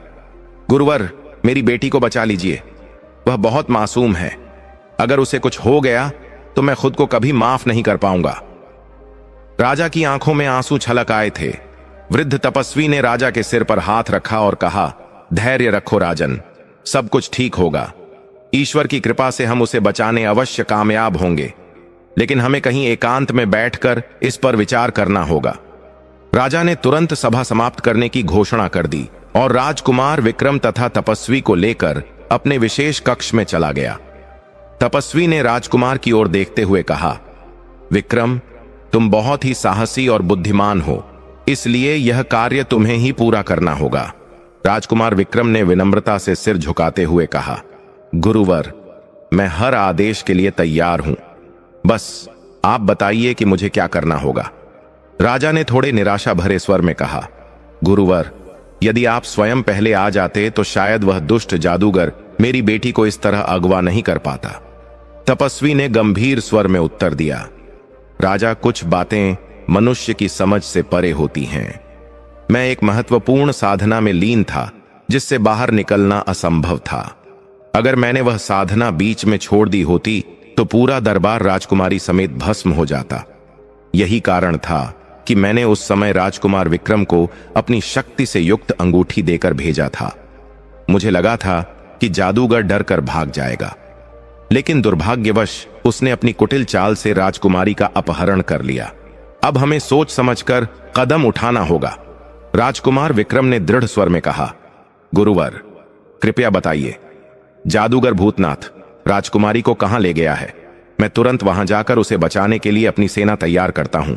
गुरुवर, मेरी बेटी को बचा लीजिए, वह बहुत मासूम है। अगर उसे कुछ हो गया तो मैं खुद को कभी माफ नहीं कर पाऊंगा। राजा की आंखों में आंसू छलक आए थे। वृद्ध तपस्वी ने राजा के सिर पर हाथ रखा और कहा, धैर्य रखो राजन, सब कुछ ठीक होगा। ईश्वर की कृपा से हम उसे बचाने अवश्य कामयाब होंगे, लेकिन हमें कहीं एकांत में बैठकर इस पर विचार करना होगा। राजा ने तुरंत सभा समाप्त करने की घोषणा कर दी और राजकुमार विक्रम तथा तपस्वी को लेकर अपने विशेष कक्ष में चला गया। तपस्वी ने राजकुमार की ओर देखते हुए कहा, विक्रम, तुम बहुत ही साहसी और बुद्धिमान हो, इसलिए यह कार्य तुम्हें ही पूरा करना होगा। राजकुमार विक्रम ने विनम्रता से सिर झुकाते हुए कहा, गुरुवर, मैं हर आदेश के लिए तैयार हूं, बस आप बताइए कि मुझे क्या करना होगा। राजा ने थोड़े निराशा भरे स्वर में कहा, गुरुवर, यदि आप स्वयं पहले आ जाते तो शायद वह दुष्ट जादूगर मेरी बेटी को इस तरह अगवा नहीं कर पाता। तपस्वी ने गंभीर स्वर में उत्तर दिया, राजा, कुछ बातें मनुष्य की समझ से परे होती हैं। मैं एक महत्वपूर्ण साधना में लीन था जिससे बाहर निकलना असंभव था। अगर मैंने वह साधना बीच में छोड़ दी होती तो पूरा दरबार राजकुमारी समेत भस्म हो जाता। यही कारण था कि मैंने उस समय राजकुमार विक्रम को अपनी शक्ति से युक्त अंगूठी देकर भेजा था। मुझे लगा था कि जादूगर डर कर भाग जाएगा, लेकिन दुर्भाग्यवश उसने अपनी कुटिल चाल से राजकुमारी का अपहरण कर लिया। अब हमें सोच समझकर कदम उठाना होगा। राजकुमार विक्रम ने दृढ़ स्वर में कहा, गुरुवर, कृपया बताइए, जादूगर भूतनाथ राजकुमारी को कहां ले गया है? मैं तुरंत वहां जाकर उसे बचाने के लिए अपनी सेना तैयार करता हूं।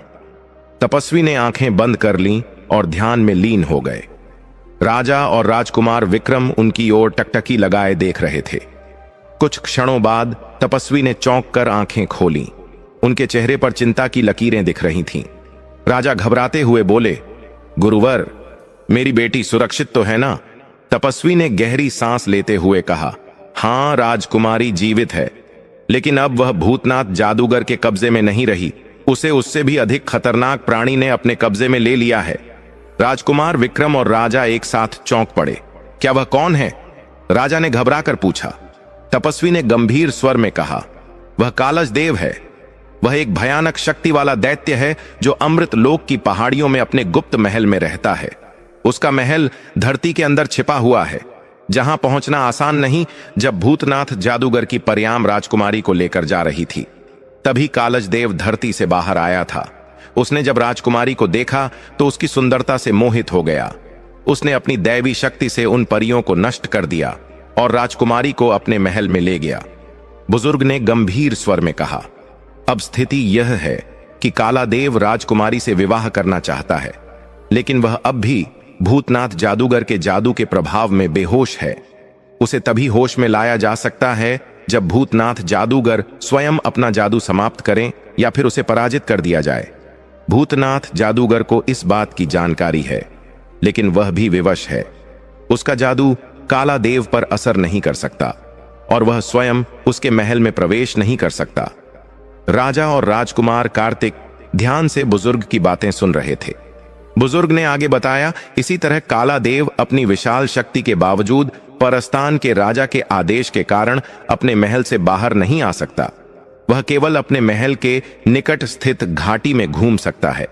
तपस्वी ने आंखें बंद कर लीं और ध्यान में लीन हो गए। राजा और राजकुमार विक्रम उनकी ओर टकटकी लगाए देख रहे थे। कुछ क्षणों बाद तपस्वी ने चौंक कर आंखें खोलीं। उनके चेहरे पर चिंता की लकीरें दिख रही थीं। राजा घबराते हुए बोले, गुरुवर, मेरी बेटी सुरक्षित तो है ना? तपस्वी ने गहरी सांस लेते हुए कहा, हां, राजकुमारी जीवित है, लेकिन अब वह भूतनाथ जादूगर के कब्जे में नहीं रही। उसे उससे भी अधिक खतरनाक प्राणी ने अपने कब्जे में ले लिया है। राजकुमार विक्रम और राजा एक साथ चौंक पड़े। क्या वह कौन है? राजा ने घबराकर पूछा। तपस्वी ने गंभीर स्वर में कहा, वह कालज देव है। वह एक भयानक शक्ति वाला दैत्य है जो अमृत लोक की पहाड़ियों में अपने गुप्त महल में रहता है। उसका महल धरती के अंदर छिपा हुआ है, जहां पहुंचना आसान नहीं। जब भूतनाथ जादूगर की परियाम राजकुमारी को लेकर जा रही थी, तभी कालज देव धरती से बाहर आया था। उसने जब राजकुमारी को देखा तो उसकी सुंदरता से मोहित हो गया। उसने अपनी दैवी शक्ति से उन परियों को नष्ट कर दिया और राजकुमारी को अपने महल में ले गया। बुजुर्ग ने गंभीर स्वर में कहा, अब स्थिति यह है कि काला देव राजकुमारी से विवाह करना चाहता है, लेकिन वह अब भी भूतनाथ जादूगर के जादू के प्रभाव में बेहोश है। उसे तभी होश में लाया जा सकता है जब भूतनाथ जादूगर स्वयं अपना जादू समाप्त करें या फिर उसे पराजित कर दिया जाए। भूतनाथ जादूगर को इस बात की जानकारी है, लेकिन वह भी विवश है। उसका जादू काला देव पर असर नहीं कर सकता और वह स्वयं उसके महल में प्रवेश नहीं कर सकता। राजा और राजकुमार कार्तिक ध्यान से बुजुर्ग की बातें सुन रहे थे। बुजुर्ग ने आगे बताया, इसी तरह काला देव अपनी विशाल शक्ति के बावजूद परस्तान के राजा के आदेश के कारण अपने महल से बाहर नहीं आ सकता। वह केवल अपने महल के निकट स्थित घाटी में घूम सकता है,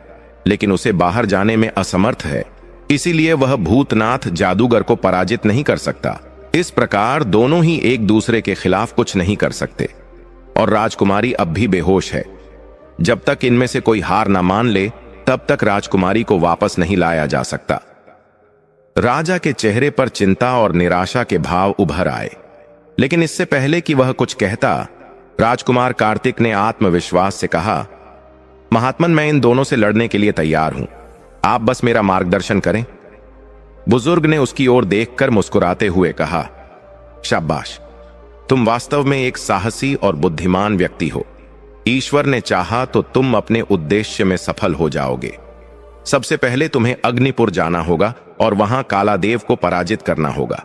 लेकिन उसे बाहर जाने में असमर्थ है। इसीलिए वह भूतनाथ जादूगर को पराजित नहीं कर सकता। इस प्रकार दोनों ही एक दूसरे के खिलाफ कुछ नहीं कर सकते और राजकुमारी अब भी बेहोश है। जब तक इनमें से कोई हार ना मान ले, तब तक राजकुमारी को वापस नहीं लाया जा सकता। राजा के चेहरे पर चिंता और निराशा के भाव उभर आए, लेकिन इससे पहले कि वह कुछ कहता, राजकुमार कार्तिक ने आत्मविश्वास से कहा, महात्मन, मैं इन दोनों से लड़ने के लिए तैयार हूं, आप बस मेरा मार्गदर्शन करें। बुजुर्ग ने उसकी ओर देखकर मुस्कुराते हुए कहा, शाबाश, तुम वास्तव में एक साहसी और बुद्धिमान व्यक्ति हो। ईश्वर ने चाहा तो तुम अपने उद्देश्य में सफल हो जाओगे। सबसे पहले तुम्हें अग्निपुर जाना होगा और वहां काला देव को पराजित करना होगा।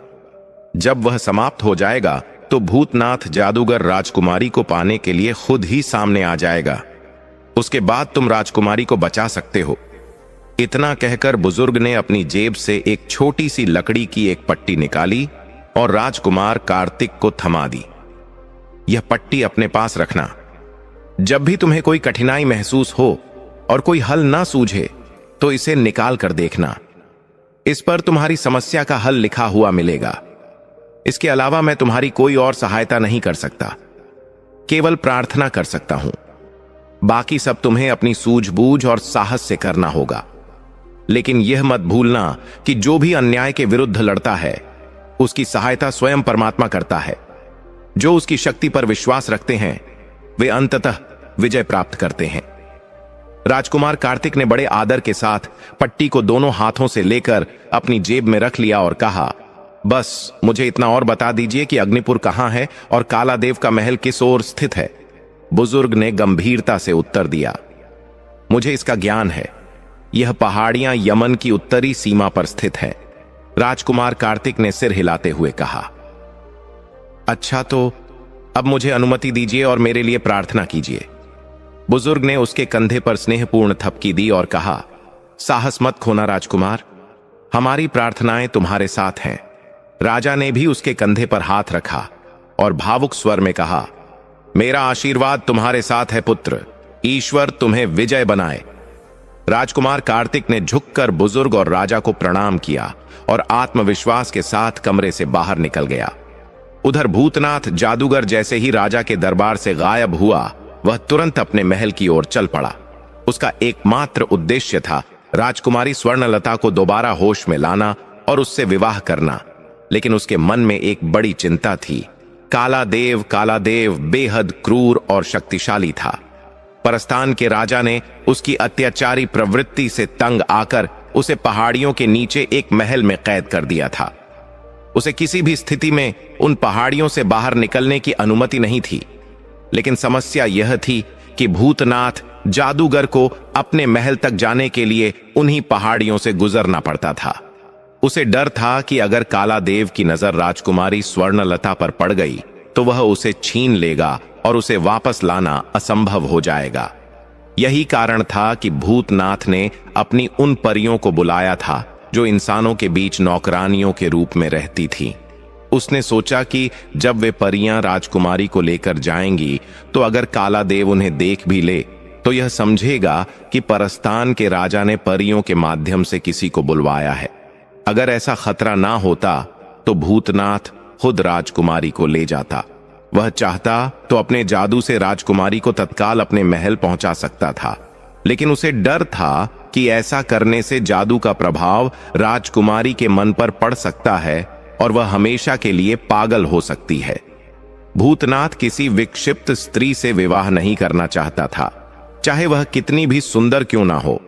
जब वह समाप्त हो जाएगा तो भूतनाथ जादूगर राजकुमारी को पाने के लिए खुद ही सामने आ जाएगा। उसके बाद तुम राजकुमारी को बचा सकते हो। इतना कहकर बुजुर्ग ने अपनी जेब से एक छोटी सी लकड़ी की एक पट्टी निकाली और राजकुमार कार्तिक को थमा दी। यह पट्टी अपने पास रखना। जब भी तुम्हें कोई कठिनाई महसूस हो और कोई हल ना सूझे तो इसे निकाल कर देखना। इस पर तुम्हारी समस्या का हल लिखा हुआ मिलेगा। इसके अलावा मैं तुम्हारी कोई और सहायता नहीं कर सकता, केवल प्रार्थना कर सकता हूं। बाकी सब तुम्हें अपनी सूझबूझ और साहस से करना होगा। लेकिन यह मत भूलना कि जो भी अन्याय के विरुद्ध लड़ता है, उसकी सहायता स्वयं परमात्मा करता है। जो उसकी शक्ति पर विश्वास रखते हैं, वे अंततः विजय प्राप्त करते हैं। राजकुमार कार्तिक ने बड़े आदर के साथ पट्टी को दोनों हाथों से लेकर अपनी जेब में रख लिया और कहा, बस मुझे इतना और बता दीजिए कि अग्निपुर कहां है और काला देव का महल किस ओर स्थित है। बुजुर्ग ने गंभीरता से उत्तर दिया, मुझे इसका ज्ञान है। यह पहाड़ियां यमन की उत्तरी सीमा पर स्थित है। राजकुमार कार्तिक ने सिर हिलाते हुए कहा, अच्छा, तो अब मुझे अनुमति दीजिए और मेरे लिए प्रार्थना कीजिए। बुजुर्ग ने उसके कंधे पर स्नेहपूर्ण थपकी दी और कहा, साहस मत खोना राजकुमार, हमारी प्रार्थनाएं तुम्हारे साथ हैं। राजा ने भी उसके कंधे पर हाथ रखा और भावुक स्वर में कहा, मेरा आशीर्वाद तुम्हारे साथ है पुत्र, ईश्वर तुम्हें विजय बनाए। राजकुमार कार्तिक ने झुककर बुजुर्ग और राजा को प्रणाम किया और आत्मविश्वास के साथ कमरे से बाहर निकल गया। उधर भूतनाथ जादूगर जैसे ही राजा के दरबार से गायब हुआ, वह तुरंत अपने महल की ओर चल पड़ा। उसका एकमात्र उद्देश्य था राजकुमारी स्वर्णलता को दोबारा होश में लाना और उससे विवाह करना। लेकिन उसके मन में एक बड़ी चिंता थी। काला देव बेहद क्रूर और शक्तिशाली था। परस्तान के राजा ने उसकी अत्याचारी प्रवृत्ति से तंग आकर उसे पहाड़ियों के नीचे एक महल में कैद कर दिया था। उसे किसी भी स्थिति में उन पहाड़ियों से बाहर निकलने की अनुमति नहीं थी। लेकिन समस्या यह थी कि भूतनाथ जादूगर को अपने महल तक जाने के लिए उन्हीं पहाड़ियों से गुजरना पड़ता था। उसे डर था कि अगर काला देव की नजर राजकुमारी स्वर्णलता पर पड़ गई तो वह उसे छीन लेगा और उसे वापस लाना असंभव हो जाएगा। यही कारण था कि भूतनाथ ने अपनी उन परियों को बुलाया था जो इंसानों के बीच नौकरानियों के रूप में रहती थी। उसने सोचा कि जब वे परियां राजकुमारी को लेकर जाएंगी तो अगर काला देव उन्हें देख भी ले तो यह समझेगा कि परस्तान के राजा ने परियों के माध्यम से किसी को बुलवाया है। अगर ऐसा खतरा ना होता तो भूतनाथ खुद राजकुमारी को ले जाता। वह चाहता तो अपने जादू से राजकुमारी को तत्काल अपने महल पहुंचा सकता था, लेकिन उसे डर था कि ऐसा करने से जादू का प्रभाव राजकुमारी के मन पर पड़ सकता है और वह हमेशा के लिए पागल हो सकती है। भूतनाथ किसी विक्षिप्त स्त्री से विवाह नहीं करना चाहता था, चाहे वह कितनी भी सुंदर क्यों ना हो।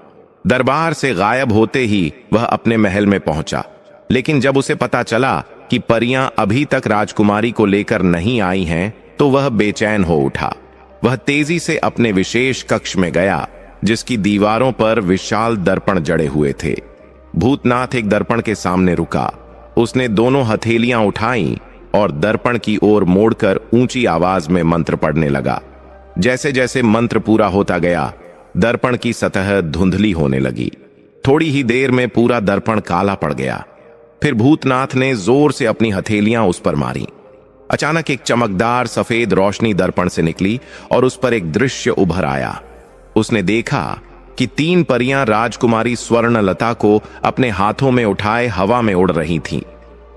दरबार से गायब होते ही वह अपने महल में पहुंचा, लेकिन जब उसे पता चला कि परियां अभी तक राजकुमारी को लेकर नहीं आई हैं, तो वह बेचैन हो उठा। वह तेजी से अपने विशेष कक्ष में गया, जिसकी दीवारों पर विशाल दर्पण जड़े हुए थे। भूतनाथ एक दर्पण के सामने रुका। उसने दोनों हथेलियां उठाई और दर्पण की ओर मोड़कर ऊंची आवाज में मंत्र पढ़ने लगा। जैसे जैसे मंत्र पूरा होता गया, दर्पण की सतह धुंधली होने लगी। थोड़ी ही देर में पूरा दर्पण काला पड़ गया। फिर भूतनाथ ने जोर से अपनी हथेलियां उस पर मारी। अचानक एक चमकदार सफेद रोशनी दर्पण से निकली और उस पर एक दृश्य उभर आया। उसने देखा कि 3 परियां राजकुमारी स्वर्णलता को अपने हाथों में उठाए हवा में उड़ रही थीं।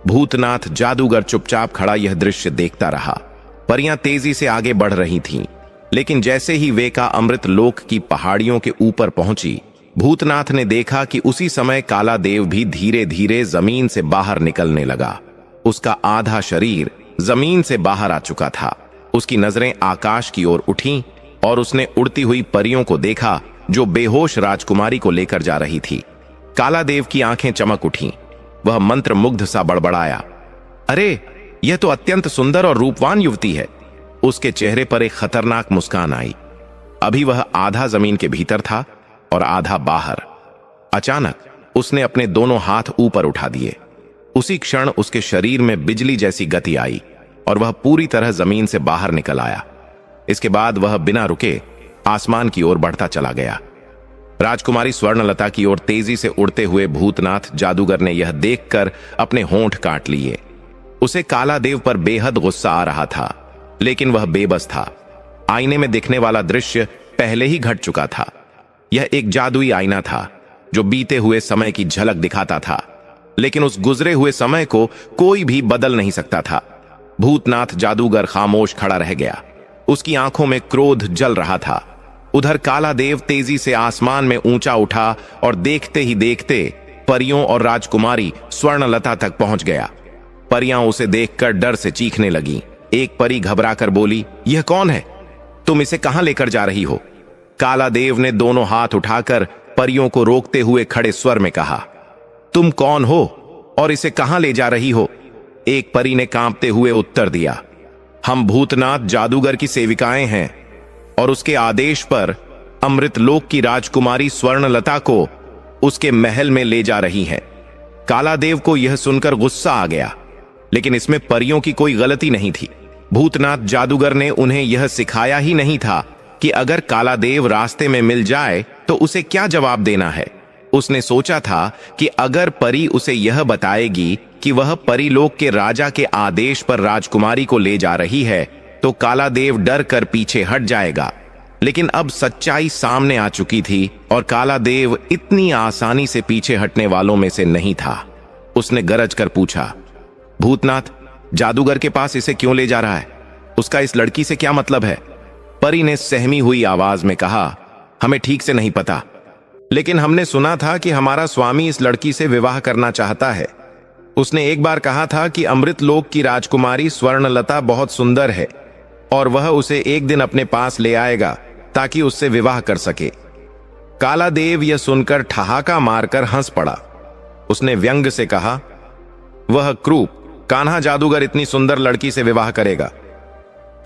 भूतनाथ जादूगर चुपचाप खड़ा यह दृश्य देखता रहा। परियां तेजी से आगे बढ़ रही थीं, लेकिन जैसे ही वेका अमृत लोक की पहाड़ियों के ऊपर पहुंची, भूतनाथ ने देखा कि उसी समय काला देव भी धीरे धीरे जमीन से बाहर निकलने लगा। उसका आधा शरीर जमीन से बाहर आ चुका था। उसकी नजरें आकाश की ओर उठीं और उसने उड़ती हुई परियों को देखा जो बेहोश राजकुमारी को लेकर जा रही थी। काला देव की आंखें चमक उठीं। वह मंत्र मुग्ध सा बड़बड़ाया, अरे, यह तो अत्यंत सुंदर और रूपवान युवती है। उसके चेहरे पर एक खतरनाक मुस्कान आई। अभी वह आधा जमीन के भीतर था और आधा बाहर। अचानक उसने अपने दोनों हाथ ऊपर उठा दिए। उसी क्षण उसके शरीर में बिजली जैसी गति आई और वह पूरी तरह जमीन से बाहर निकल आया। इसके बाद वह बिना रुके आसमान की ओर बढ़ता चला गया। राजकुमारी स्वर्णलता की ओर तेजी से उड़ते हुए भूतनाथ जादूगर ने यह देखकर अपने होंठ काट लिए। उसे काला देव पर बेहद गुस्सा आ रहा था, लेकिन वह बेबस था। आईने में दिखने वाला दृश्य पहले ही घट चुका था। यह एक जादुई आईना था जो बीते हुए समय की झलक दिखाता था, लेकिन उस गुजरे हुए समय को कोई भी बदल नहीं सकता था। भूतनाथ जादूगर खामोश खड़ा रह गया। उसकी आंखों में क्रोध जल रहा था। उधर काला देव तेजी से आसमान में ऊंचा उठा और देखते ही देखते परियों और राजकुमारी स्वर्णलता तक पहुंच गया। परियां उसे देखकर डर से चीखने लगीं। एक परी घबराकर बोली, यह कौन है? तुम इसे कहां लेकर जा रही हो? काला देव ने दोनों हाथ उठाकर परियों को रोकते हुए खड़े स्वर में कहा, तुम कौन हो और इसे कहां ले जा रही हो? एक परी ने कांपते हुए उत्तर दिया, हम भूतनाथ जादूगर की सेविकाएं हैं और उसके आदेश पर अमृतलोक की राजकुमारी स्वर्णलता को उसके महल में ले जा रही हैं। काला देव को यह सुनकर गुस्सा आ गया, लेकिन इसमें परियों की कोई गलती नहीं थी। भूतनाथ जादूगर ने उन्हें यह सिखाया ही नहीं था कि अगर काला देव रास्ते में मिल जाए तो उसे क्या जवाब देना है। उसने सोचा था कि अगर परी उसे यह बताएगी कि वह परीलोक के राजा के आदेश पर राजकुमारी को ले जा रही है तो काला देव डर कर पीछे हट जाएगा। लेकिन अब सच्चाई सामने आ चुकी थी और काला देव इतनी आसानी से पीछे हटने वालों में से नहीं था। उसने गरज कर पूछा, भूतनाथ, जादूगर के पास इसे क्यों ले जा रहा है? उसका इस लड़की से क्या मतलब है? परी ने सहमी हुई आवाज में कहा, हमें ठीक से नहीं पता, लेकिन हमने सुना था कि हमारा स्वामी इस लड़की से विवाह करना चाहता है। उसने एक बार कहा था कि अमृतलोक की राजकुमारी स्वर्णलता बहुत सुंदर है और वह उसे एक दिन अपने पास ले आएगा ताकि उससे विवाह कर सके। काला देव यह सुनकर ठहाका मारकर हंस पड़ा। उसने व्यंग से कहा, वह क्रूप कान्हा जादूगर इतनी सुंदर लड़की से विवाह करेगा?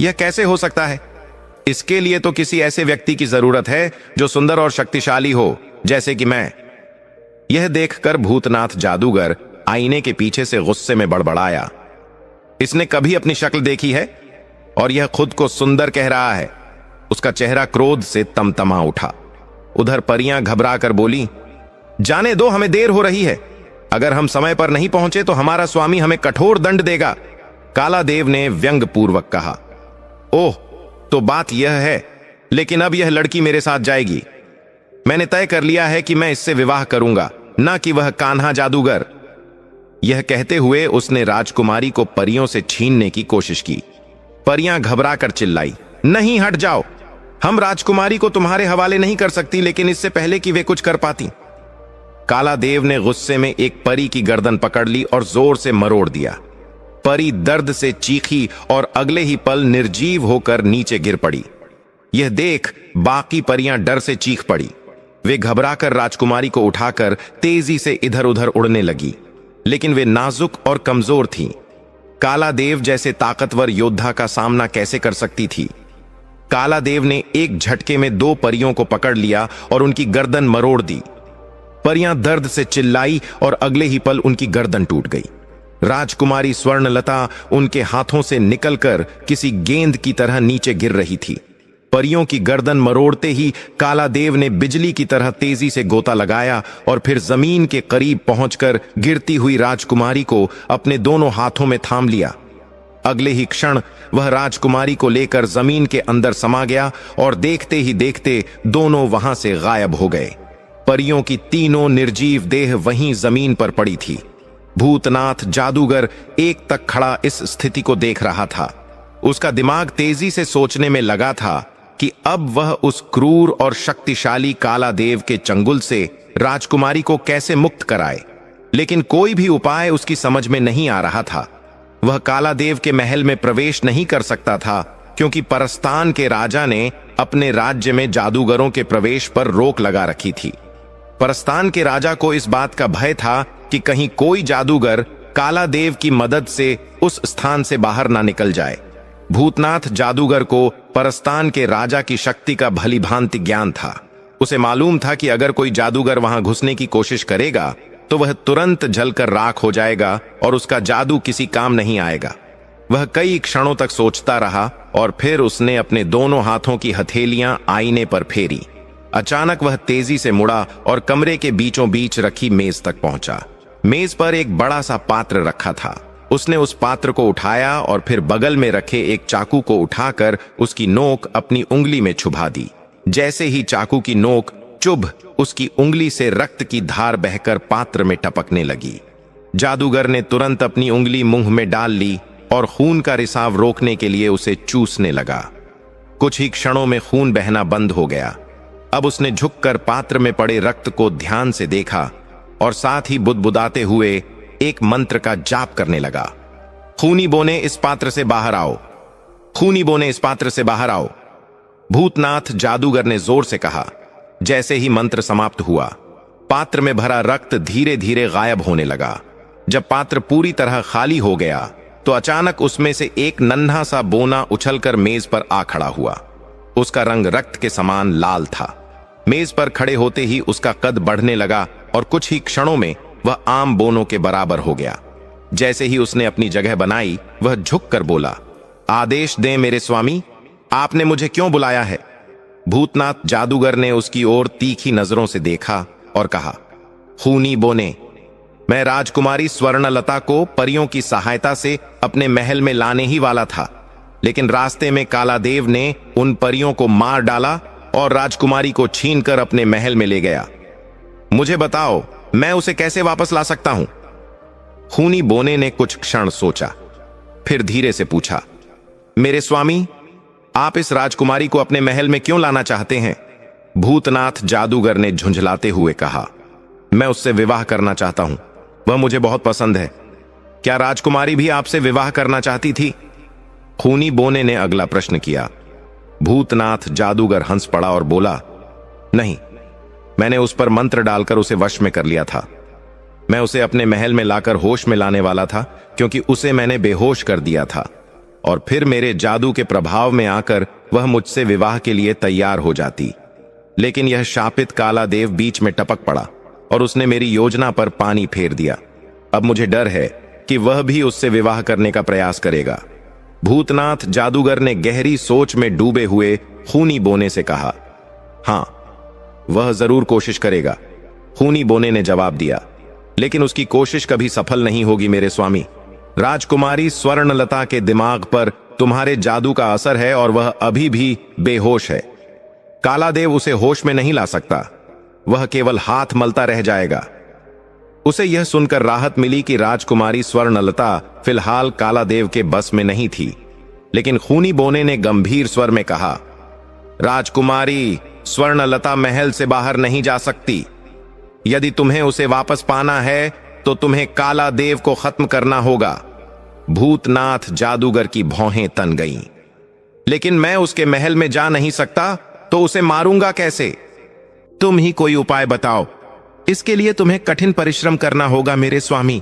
यह कैसे हो सकता है? इसके लिए तो किसी ऐसे व्यक्ति की जरूरत है जो सुंदर और शक्तिशाली हो, जैसे कि मैं। यह देखकर भूतनाथ जादूगर आईने के पीछे से गुस्से में बड़बड़ाया, इसने कभी अपनी शक्ल देखी है और यह खुद को सुंदर कह रहा है? उसका चेहरा क्रोध से तमतमा उठा। उधर परियां घबरा कर बोली, जाने दो, हमें देर हो रही है। अगर हम समय पर नहीं पहुंचे तो हमारा स्वामी हमें कठोर दंड देगा। काला देव ने व्यंग पूर्वक कहा। ओह, तो बात यह है, लेकिन अब यह लड़की मेरे साथ जाएगी। मैंने तय कर लिया है कि मैं इससे विवाह करूंगा, ना कि वह कान्हा जादूगर। यह कहते हुए उसने राजकुमारी को परियों से छीनने की कोशिश की। परियां घबराकर चिल्लाई, नहीं, हट जाओ। हम राजकुमारी को तुम्हारे हवाले नहीं कर सकती, लेकिन इससे पहले कि वे कुछ कर पाती। काला देव ने गुस्से में एक परी की गर्दन पकड़ ली और जोर से मरोड़ दिया। परी दर्द से चीखी और अगले ही पल निर्जीव होकर नीचे गिर पड़ी। यह देख बाकी परियां डर से चीख पड़ी। वे घबराकर राजकुमारी को उठाकर तेजी से इधर उधर उड़ने लगी, लेकिन वे नाजुक और कमजोर थीं। काला देव जैसे ताकतवर योद्धा का सामना कैसे कर सकती थी? काला देव ने एक झटके में 2 परियों को पकड़ लिया और उनकी गर्दन मरोड़ दी। परियां दर्द से चिल्लाई और अगले ही पल उनकी गर्दन टूट गई। राजकुमारी स्वर्णलता उनके हाथों से निकलकर किसी गेंद की तरह नीचे गिर रही थी। परियों की गर्दन मरोड़ते ही काला देव ने बिजली की तरह तेजी से गोता लगाया और फिर जमीन के करीब पहुंचकर गिरती हुई राजकुमारी को अपने दोनों हाथों में थाम लिया। अगले ही क्षण वह राजकुमारी को लेकर जमीन के अंदर समा गया और देखते ही देखते दोनों वहां से गायब हो गए। परियों की तीनों निर्जीव देह वहीं जमीन पर पड़ी थी। भूतनाथ जादूगर एक तक खड़ा इस स्थिति को देख रहा था। उसका दिमाग तेजी से सोचने में लगा था कि अब वह उस क्रूर और शक्तिशाली काला देव के चंगुल से राजकुमारी को कैसे मुक्त कराए, लेकिन कोई भी उपाय उसकी समझ में नहीं आ रहा था। वह काला देव के महल में प्रवेश नहीं कर सकता था, क्योंकि परस्तान के राजा ने अपने राज्य में जादूगरों के प्रवेश पर रोक लगा रखी थी। परस्तान के राजा को इस बात का भय था कि कहीं कोई जादूगर काला देव की मदद से उस स्थान से बाहर ना निकल जाए। भूतनाथ जादूगर को परस्तान के राजा की शक्ति का भली भांति ज्ञान था। उसे मालूम था कि अगर कोई जादूगर वहां घुसने की कोशिश करेगा तो वह तुरंत जलकर राख हो जाएगा और उसका जादू किसी काम नहीं आएगा। वह कई क्षणों तक सोचता रहा और फिर उसने अपने दोनों हाथों की हथेलियां आईने पर फेरी। अचानक वह तेजी से मुड़ा और कमरे के बीचों बीच रखी मेज तक पहुंचा। मेज पर एक बड़ा सा पात्र रखा था। उसने उस पात्र को उठाया और फिर बगल में रखे एक चाकू को उठाकर उसकी नोक अपनी उंगली में छुभा दी। जैसे ही चाकू की नोक चुभ, उसकी उंगली से रक्त की धार बहकर पात्र में टपकने लगी। जादूगर ने तुरंत अपनी उंगली मुंह में डाल ली और खून का रिसाव रोकने के लिए उसे चूसने लगा। कुछ ही क्षणों में खून बहना बंद हो गया। अब उसने झुककर पात्र में पड़े रक्त को ध्यान से देखा और साथ ही बुदबुदाते हुए एक मंत्र का जाप करने लगा। खूनी बोने इस पात्र से बाहर आओ, खूनी बोने इस पात्र से बाहर आओ, भूतनाथ जादूगर ने जोर से कहा। जैसे ही मंत्र समाप्त हुआ, पात्र में भरा रक्त धीरे धीरे गायब होने लगा। जब पात्र पूरी तरह खाली हो गया तो अचानक उसमें से एक नन्हा सा बोना उछलकर मेज पर आ खड़ा हुआ। उसका रंग रक्त के समान लाल था। मेज पर खड़े होते ही उसका कद बढ़ने लगा और कुछ ही क्षणों में वह आम बोनों के बराबर हो गया। जैसे ही उसने अपनी जगह बनाई, वह झुककर बोला, आदेश दें मेरे स्वामी, आपने मुझे क्यों बुलाया है? भूतनाथ जादूगर ने उसकी ओर तीखी नजरों से देखा और कहा, खूनी बोने, मैं राजकुमारी स्वर्णलता को परियों की सहायता से अपने महल में लाने ही वाला था, लेकिन रास्ते में काला देव ने उन परियों को मार डाला और राजकुमारी को छीनकर अपने महल में ले गया। मुझे बताओ, मैं उसे कैसे वापस ला सकता हूं? खूनी बोने ने कुछ क्षण सोचा, फिर धीरे से पूछा, मेरे स्वामी, आप इस राजकुमारी को अपने महल में क्यों लाना चाहते हैं? भूतनाथ जादूगर ने झुंझलाते हुए कहा, मैं उससे विवाह करना चाहता हूं, वह मुझे बहुत पसंद है। क्या राजकुमारी भी आपसे विवाह करना चाहती थी? खूनी बोने ने अगला प्रश्न किया। भूतनाथ जादूगर हंस पड़ा और बोला, नहीं, मैंने उस पर मंत्र डालकर उसे वश में कर लिया था। मैं उसे अपने महल में लाकर होश में लाने वाला था, क्योंकि उसे मैंने बेहोश कर दिया था और फिर मेरे जादू के प्रभाव में आकर वह मुझसे विवाह के लिए तैयार हो जाती। लेकिन यह शापित काला देव बीच में टपक पड़ा और उसने मेरी योजना पर पानी फेर दिया। अब मुझे डर है कि वह भी उससे विवाह करने का प्रयास करेगा। भूतनाथ जादूगर ने गहरी सोच में डूबे हुए खूनी बोने से कहा, हां, वह जरूर कोशिश करेगा, खूनी बोने ने जवाब दिया। लेकिन उसकी कोशिश कभी सफल नहीं होगी मेरे स्वामी। राजकुमारी स्वर्णलता के दिमाग पर तुम्हारे जादू का असर है और वह अभी भी बेहोश है। कालादेव उसे होश में नहीं ला सकता, वह केवल हाथ मलता रह जाएगा। उसे यह सुनकर राहत मिली कि राजकुमारी स्वर्णलता फिलहाल कालादेव के बस में नहीं थी, लेकिन खूनी बोने ने गंभीर स्वर में कहा, राजकुमारी स्वर्णलता महल से बाहर नहीं जा सकती। यदि तुम्हें उसे वापस पाना है तो तुम्हें कालादेव को खत्म करना होगा। भूतनाथ जादूगर की भौहें तन गईं। लेकिन मैं उसके महल में जा नहीं सकता, तो उसे मारूंगा कैसे? तुम ही कोई उपाय बताओ। इसके लिए तुम्हें कठिन परिश्रम करना होगा मेरे स्वामी।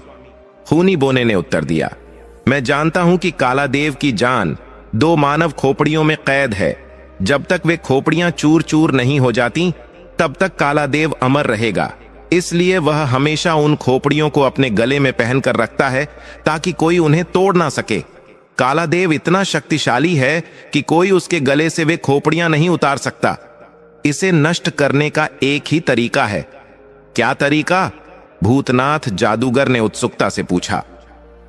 खूनी बोने ने उत्तर दिया, मैं जानता हूं कि कालादेव की जान 2 मानव खोपड़ियों में कैद है। जब तक वे खोपड़ियां चूर चूर नहीं हो जाती, तब तक कालादेव अमर रहेगा। इसलिए वह हमेशा उन खोपड़ियों को अपने गले में पहनकर रखता है ताकि कोई उन्हें तोड़ ना सके। कालादेव इतना शक्तिशाली है कि कोई उसके गले से वे खोपड़ियां नहीं उतार सकता। इसे नष्ट करने का एक ही तरीका है। क्या तरीका? भूतनाथ जादूगर ने उत्सुकता से पूछा।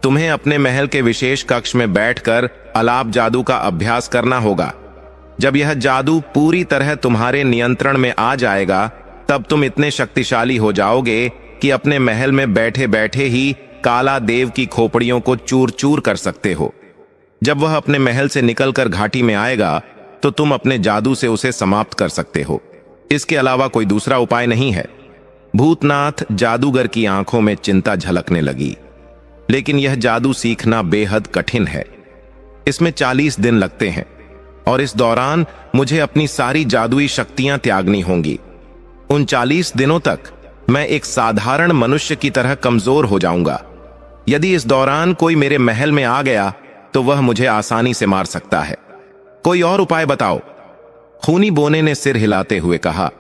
तुम्हें अपने महल के विशेष कक्ष में बैठकर अलाप जादू का अभ्यास करना होगा। जब यह जादू पूरी तरह तुम्हारे नियंत्रण में आ जाएगा, तब तुम इतने शक्तिशाली हो जाओगे कि अपने महल में बैठे बैठे ही कालादेव की खोपड़ियों को चूर चूर कर सकते हो। जब वह अपने महल से निकलकर घाटी में आएगा, तो तुम अपने जादू से उसे समाप्त कर सकते हो। इसके अलावा कोई दूसरा उपाय नहीं है। भूतनाथ जादूगर की आंखों में चिंता झलकने लगी। लेकिन यह जादू सीखना बेहद कठिन है। इसमें 40 दिन लगते हैं और इस दौरान मुझे अपनी सारी जादुई शक्तियां त्यागनी होंगी। उन 40 दिनों तक मैं एक साधारण मनुष्य की तरह कमजोर हो जाऊंगा। यदि इस दौरान कोई मेरे महल में आ गया तो वह मुझे आसानी से मार सकता है। कोई और उपाय बताओ। खूनी बोने ने सिर हिलाते हुए कहा,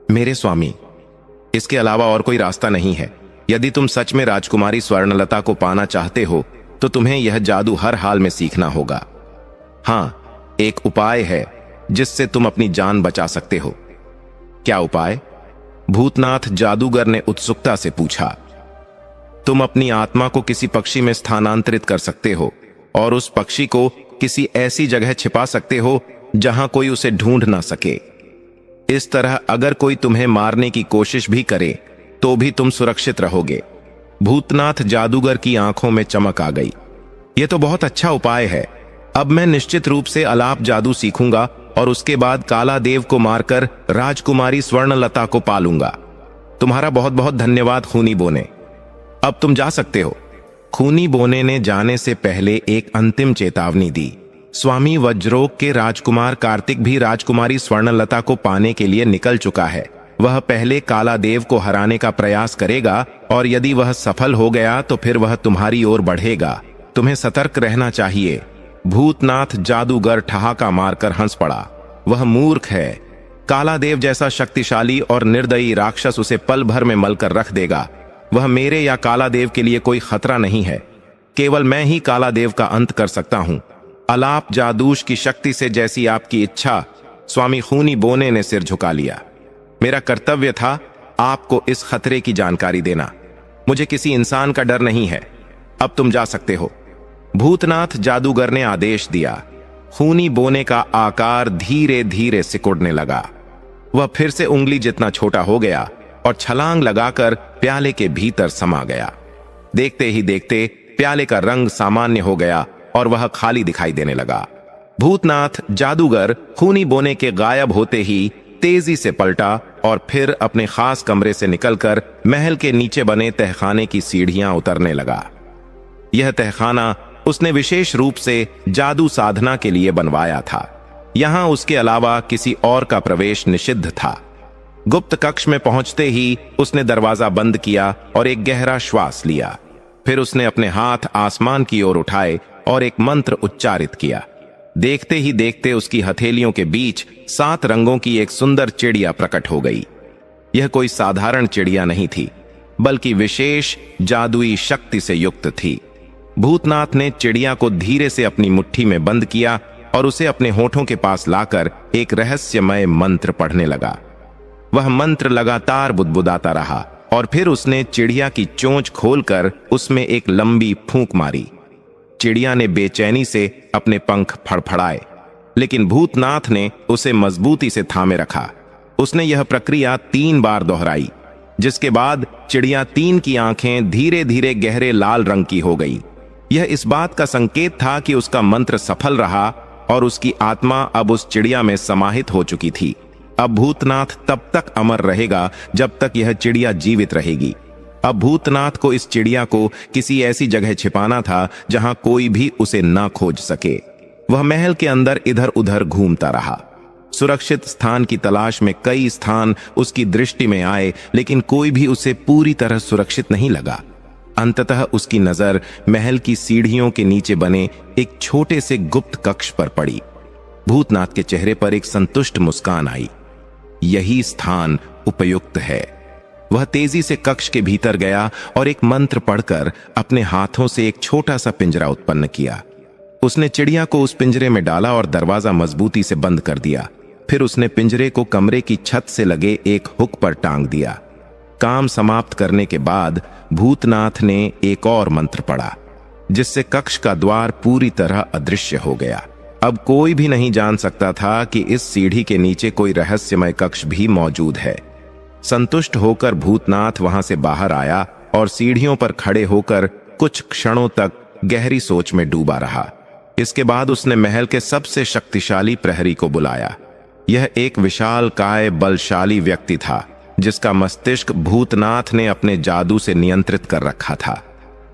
मेरे स्वामी, इसके अलावा और कोई रास्ता नहीं है। यदि तुम सच में राजकुमारी स्वर्णलता को पाना चाहते हो तो तुम्हें यह जादू हर हाल में सीखना होगा। हां, एक उपाय है जिससे तुम अपनी जान बचा सकते हो। क्या उपाय? भूतनाथ जादूगर ने उत्सुकता से पूछा। तुम अपनी आत्मा को किसी पक्षी में स्थानांतरित कर सकते हो और उस पक्षी को किसी ऐसी जगह छिपा सकते हो जहां कोई उसे ढूंढ ना सके। इस तरह अगर कोई तुम्हें मारने की कोशिश भी करे तो भी तुम सुरक्षित रहोगे। भूतनाथ जादूगर की आंखों में चमक आ गई। यह तो बहुत अच्छा उपाय है। अब मैं निश्चित रूप से अलाप जादू सीखूंगा और उसके बाद कालादेव को मारकर राजकुमारी स्वर्णलता को पालूंगा। तुम्हारा बहुत बहुत धन्यवाद खूनी बोने। अब तुम जा सकते हो। खूनी बोने ने जाने से पहले एक अंतिम चेतावनी दी। स्वामी वज्रोग के राजकुमार कार्तिक भी राजकुमारी स्वर्णलता को पाने के लिए निकल चुका है। वह पहले कालादेव को हराने का प्रयास करेगा और यदि वह सफल हो गया तो फिर वह तुम्हारी ओर बढ़ेगा। तुम्हें सतर्क रहना चाहिए। भूतनाथ जादूगर ठहाका मारकर हंस पड़ा। वह मूर्ख है। कालादेव जैसा शक्तिशाली और निर्दयी राक्षस उसे पल भर में मलकर रख देगा। वह मेरे या कालादेव के लिए कोई खतरा नहीं है। केवल मैं ही कालादेव का अंत कर सकता हूं। अलाप जादूश की शक्ति से जैसी आपकी इच्छा। स्वामी खूनी बोने ने सिर झुका लिया। मेरा कर्तव्य था आपको इस खतरे की जानकारी देना। मुझे किसी इंसान का डर नहीं है। अब तुम जा सकते हो। भूतनाथ जादूगर ने आदेश दिया। खूनी बोने का आकार धीरे धीरे सिकुड़ने लगा। वह फिर से उंगली जितना छोटा हो गया और छलांग लगाकर प्याले के भीतर समा गया। देखते ही देखते प्याले का रंग सामान्य हो गया और वह खाली दिखाई देने लगा। भूतनाथ जादूगर खूनी बोने के गायब होते ही तेजी से पलटा और फिर अपने खास कमरे से निकलकर महल के नीचे बने तहखाने की सीढ़ियां उतरने लगा। यह तहखाना उसने विशेष रूप से जादू साधना के लिए बनवाया था। यहां उसके अलावा किसी और का प्रवेश निषिद्ध था। गुप्त कक्ष में पहुंचते ही उसने दरवाजा बंद किया और एक गहरा श्वास लिया। फिर उसने अपने हाथ आसमान की ओर उठाए और एक मंत्र उच्चारित किया। देखते ही देखते उसकी हथेलियों के बीच 7 रंगों की एक सुंदर चिड़िया प्रकट हो गई। यह कोई साधारण चिड़िया नहीं थी, बल्कि विशेष जादुई शक्ति से युक्त थी। भूतनाथ ने चिड़िया को धीरे से अपनी मुट्ठी में बंद किया और उसे अपने होठों के पास लाकर एक रहस्यमय मंत्र पढ़ने लगा। वह मंत्र लगातार बुदबुदाता रहा और फिर उसने चिड़िया की चोंच खोलकर उसमें एक लंबी फूंक मारी। चिड़िया ने बेचैनी से अपने पंख फड़फड़ाए, लेकिन भूतनाथ ने उसे मजबूती से थामे रखा। उसने यह प्रक्रिया 3 बार दोहराई, जिसके बाद चिड़िया 3 की आंखें धीरे धीरे गहरे लाल रंग की हो गई। यह इस बात का संकेत था कि उसका मंत्र सफल रहा और उसकी आत्मा अब उस चिड़िया में समाहित हो चुकी थी। अब भूतनाथ तब तक अमर रहेगा जब तक यह चिड़िया जीवित रहेगी। अब भूतनाथ को इस चिड़िया को किसी ऐसी जगह छिपाना था जहां कोई भी उसे ना खोज सके। वह महल के अंदर इधर उधर घूमता रहा। सुरक्षित स्थान की तलाश में कई स्थान उसकी दृष्टि में आए, लेकिन कोई भी उसे पूरी तरह सुरक्षित नहीं लगा। अंततः उसकी नजर महल की सीढ़ियों के नीचे बने एक छोटे से गुप्त कक्ष पर पड़ी। भूतनाथ के चेहरे पर एक संतुष्ट मुस्कान आई। यही स्थान उपयुक्त है। वह तेजी से कक्ष के भीतर गया और एक मंत्र पढ़कर अपने हाथों से एक छोटा सा पिंजरा उत्पन्न किया। उसने चिड़िया को उस पिंजरे में डाला और दरवाजा मजबूती से बंद कर दिया। फिर उसने पिंजरे को कमरे की छत से लगे एक हुक पर टांग दिया। काम समाप्त करने के बाद भूतनाथ ने एक और मंत्र पढ़ा, जिससे कक्ष का द्वार पूरी तरह अदृश्य हो गया। अब कोई भी नहीं जान सकता था कि इस सीढ़ी के नीचे कोई रहस्यमय कक्ष भी मौजूद है। संतुष्ट होकर भूतनाथ वहां से बाहर आया और सीढ़ियों पर खड़े होकर कुछ क्षणों तक गहरी सोच में डूबा रहा। इसके बाद उसने महल के सबसे शक्तिशाली प्रहरी को बुलाया। यह एक विशालकाय बलशाली व्यक्ति था, जिसका मस्तिष्क भूतनाथ ने अपने जादू से नियंत्रित कर रखा था।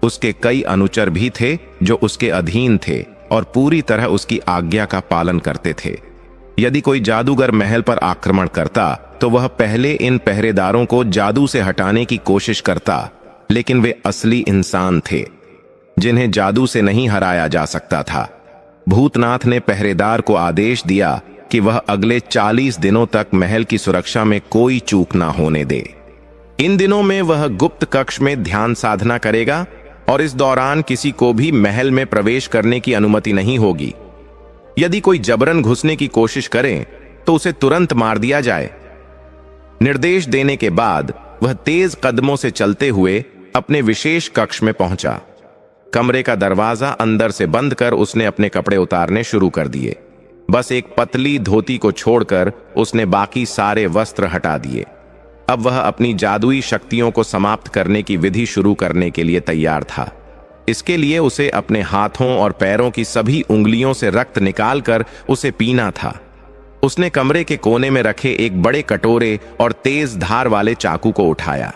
उसके कई अनुचर भी थे जो उसके अधीन थे और पूरी तरह उसकी आज्ञा का पालन करते थे। यदि कोई जादूगर महल पर आक्रमण करता तो वह पहले इन पहरेदारों को जादू से हटाने की कोशिश करता, लेकिन वे असली इंसान थे जिन्हें जादू से नहीं हराया जा सकता था। भूतनाथ ने पहरेदार को आदेश दिया कि वह अगले 40 दिनों तक महल की सुरक्षा में कोई चूक ना होने दे। इन दिनों में वह गुप्त कक्ष में ध्यान साधना करेगा और इस दौरान किसी को भी महल में प्रवेश करने की अनुमति नहीं होगी। यदि कोई जबरन घुसने की कोशिश करे तो उसे तुरंत मार दिया जाए। निर्देश देने के बाद वह तेज कदमों से चलते हुए अपने विशेष कक्ष में पहुंचा। कमरे का दरवाजा अंदर से बंद कर उसने अपने कपड़े उतारने शुरू कर दिए। बस एक पतली धोती को छोड़कर उसने बाकी सारे वस्त्र हटा दिए। अब वह अपनी जादुई शक्तियों को समाप्त करने की विधि शुरू करने के लिए तैयार था। इसके लिए उसे अपने हाथों और पैरों की सभी उंगलियों से रक्त निकालकर उसे पीना था। उसने कमरे के कोने में रखे एक बड़े कटोरे और तेज धार वाले चाकू को उठाया।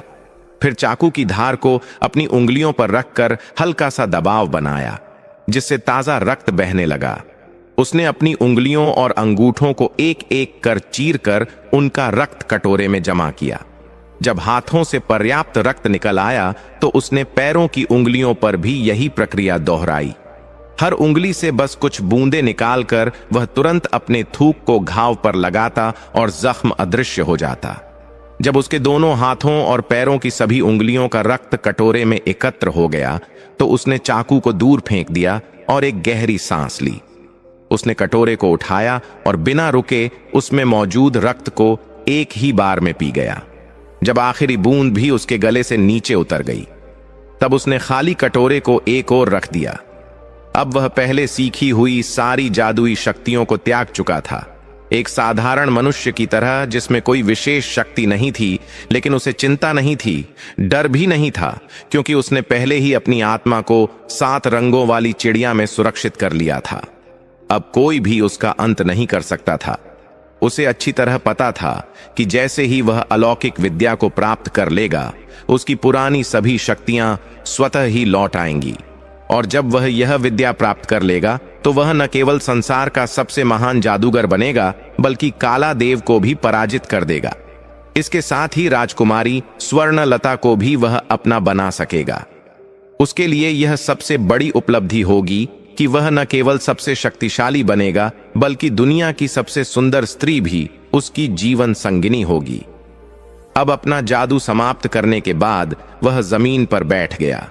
फिर चाकू की धार को अपनी उंगलियों पर रखकर हल्का सा दबाव बनाया, जिससे ताजा रक्त बहने लगा। उसने अपनी उंगलियों और अंगूठों को एक एक कर चीरकर उनका रक्त कटोरे में जमा किया। जब हाथों से पर्याप्त रक्त निकल आया तो उसने पैरों की उंगलियों पर भी यही प्रक्रिया दोहराई। हर उंगली से बस कुछ बूंदें निकालकर वह तुरंत अपने थूक को घाव पर लगाता और जख्म अदृश्य हो जाता। जब उसके दोनों हाथों और पैरों की सभी उंगलियों का रक्त कटोरे में एकत्र हो गया तो उसने चाकू को दूर फेंक दिया और एक गहरी सांस ली। उसने कटोरे को उठाया और बिना रुके उसमें मौजूद रक्त को एक ही बार में पी गया। जब आखिरी बूंद भी उसके गले से नीचे उतर गई, तब उसने खाली कटोरे को एक ओर रख दिया। अब वह पहले सीखी हुई सारी जादुई शक्तियों को त्याग चुका था। एक साधारण मनुष्य की तरह जिसमें कोई विशेष शक्ति नहीं थी, लेकिन उसे चिंता नहीं थी, डर भी नहीं था, क्योंकि उसने पहले ही अपनी आत्मा को 7 रंगों वाली चिड़िया में सुरक्षित कर लिया था। अब कोई भी उसका अंत नहीं कर सकता था। उसे अच्छी तरह पता था कि जैसे ही वह अलौकिक विद्या को प्राप्त कर लेगा, उसकी पुरानी सभी शक्तियां स्वतः ही लौट आएंगी। और जब वह यह विद्या प्राप्त कर लेगा तो वह न केवल संसार का सबसे महान जादूगर बनेगा, बल्कि काला देव को भी पराजित कर देगा। इसके साथ ही राजकुमारी स्वर्णलता को भी वह अपना बना सकेगा। उसके लिए यह सबसे बड़ी उपलब्धि होगी कि वह न केवल सबसे शक्तिशाली बनेगा, बल्कि दुनिया की सबसे सुंदर स्त्री भी उसकी जीवन संगिनी होगी। अब अपना जादू समाप्त करने के बाद वह जमीन पर बैठ गया।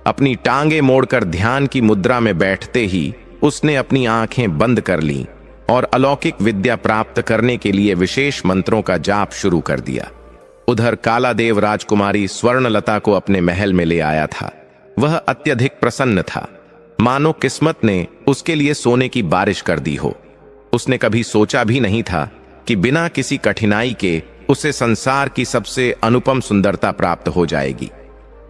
अपनी टांगे मोड़कर ध्यान की मुद्रा में बैठते ही उसने अपनी आंखें बंद कर लीं और अलौकिक विद्या प्राप्त करने के लिए विशेष मंत्रों का जाप शुरू कर दिया। उधर कालादेव राजकुमारी स्वर्णलता को अपने महल में ले आया था। वह अत्यधिक प्रसन्न था, मानो किस्मत ने उसके लिए सोने की बारिश कर दी हो। उसने कभी सोचा भी नहीं था कि बिना किसी कठिनाई के उसे संसार की सबसे अनुपम सुंदरता प्राप्त हो जाएगी।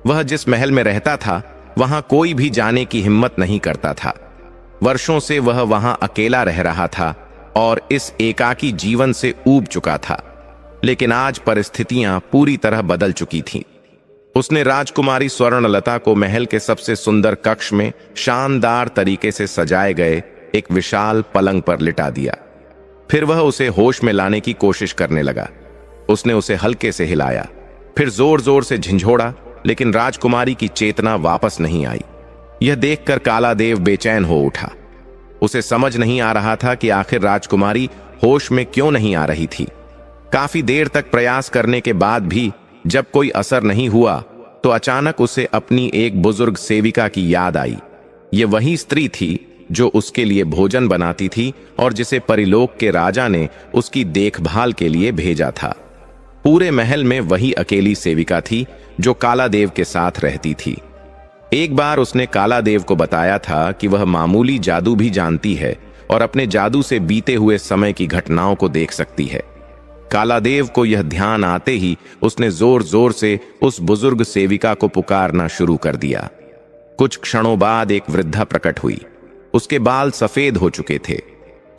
वह जिस महल में रहता था वहां कोई भी जाने की हिम्मत नहीं करता था। वर्षों से वह वहां अकेला रह रहा था और इस एकाकी जीवन से ऊब चुका था। लेकिन आज परिस्थितियां पूरी तरह बदल चुकी थीं। उसने राजकुमारी स्वर्णलता को महल के सबसे सुंदर कक्ष में शानदार तरीके से सजाए गए एक विशाल पलंग पर लिटा दिया। फिर वह उसे होश में लाने की कोशिश करने लगा। उसने उसे हल्के से हिलाया, फिर जोर जोर से झंझोड़ा, लेकिन राजकुमारी की चेतना वापस नहीं आई। यह देखकर कालादेव बेचैन हो उठा। उसे समझ नहीं आ रहा था कि आखिर राजकुमारी होश में क्यों नहीं आ रही थी। काफी देर तक प्रयास करने के बाद भी जब कोई असर नहीं हुआ तो अचानक उसे अपनी एक बुजुर्ग सेविका की याद आई। ये वही स्त्री थी जो उसके लिए भोजन बनाती थी और जिसे परिलोक के राजा ने उसकी देखभाल के लिए भेजा था। पूरे महल में वही अकेली सेविका थी जो कालादेव के साथ रहती थी। एक बार उसने कालादेव को बताया था कि वह मामूली जादू भी जानती है और अपने जादू से बीते हुए समय की घटनाओं को देख सकती है। कालादेव को यह ध्यान आते ही उसने जोर जोर से उस बुजुर्ग सेविका को पुकारना शुरू कर दिया। कुछ क्षणों बाद एक वृद्धा प्रकट हुई। उसके बाल सफेद हो चुके थे,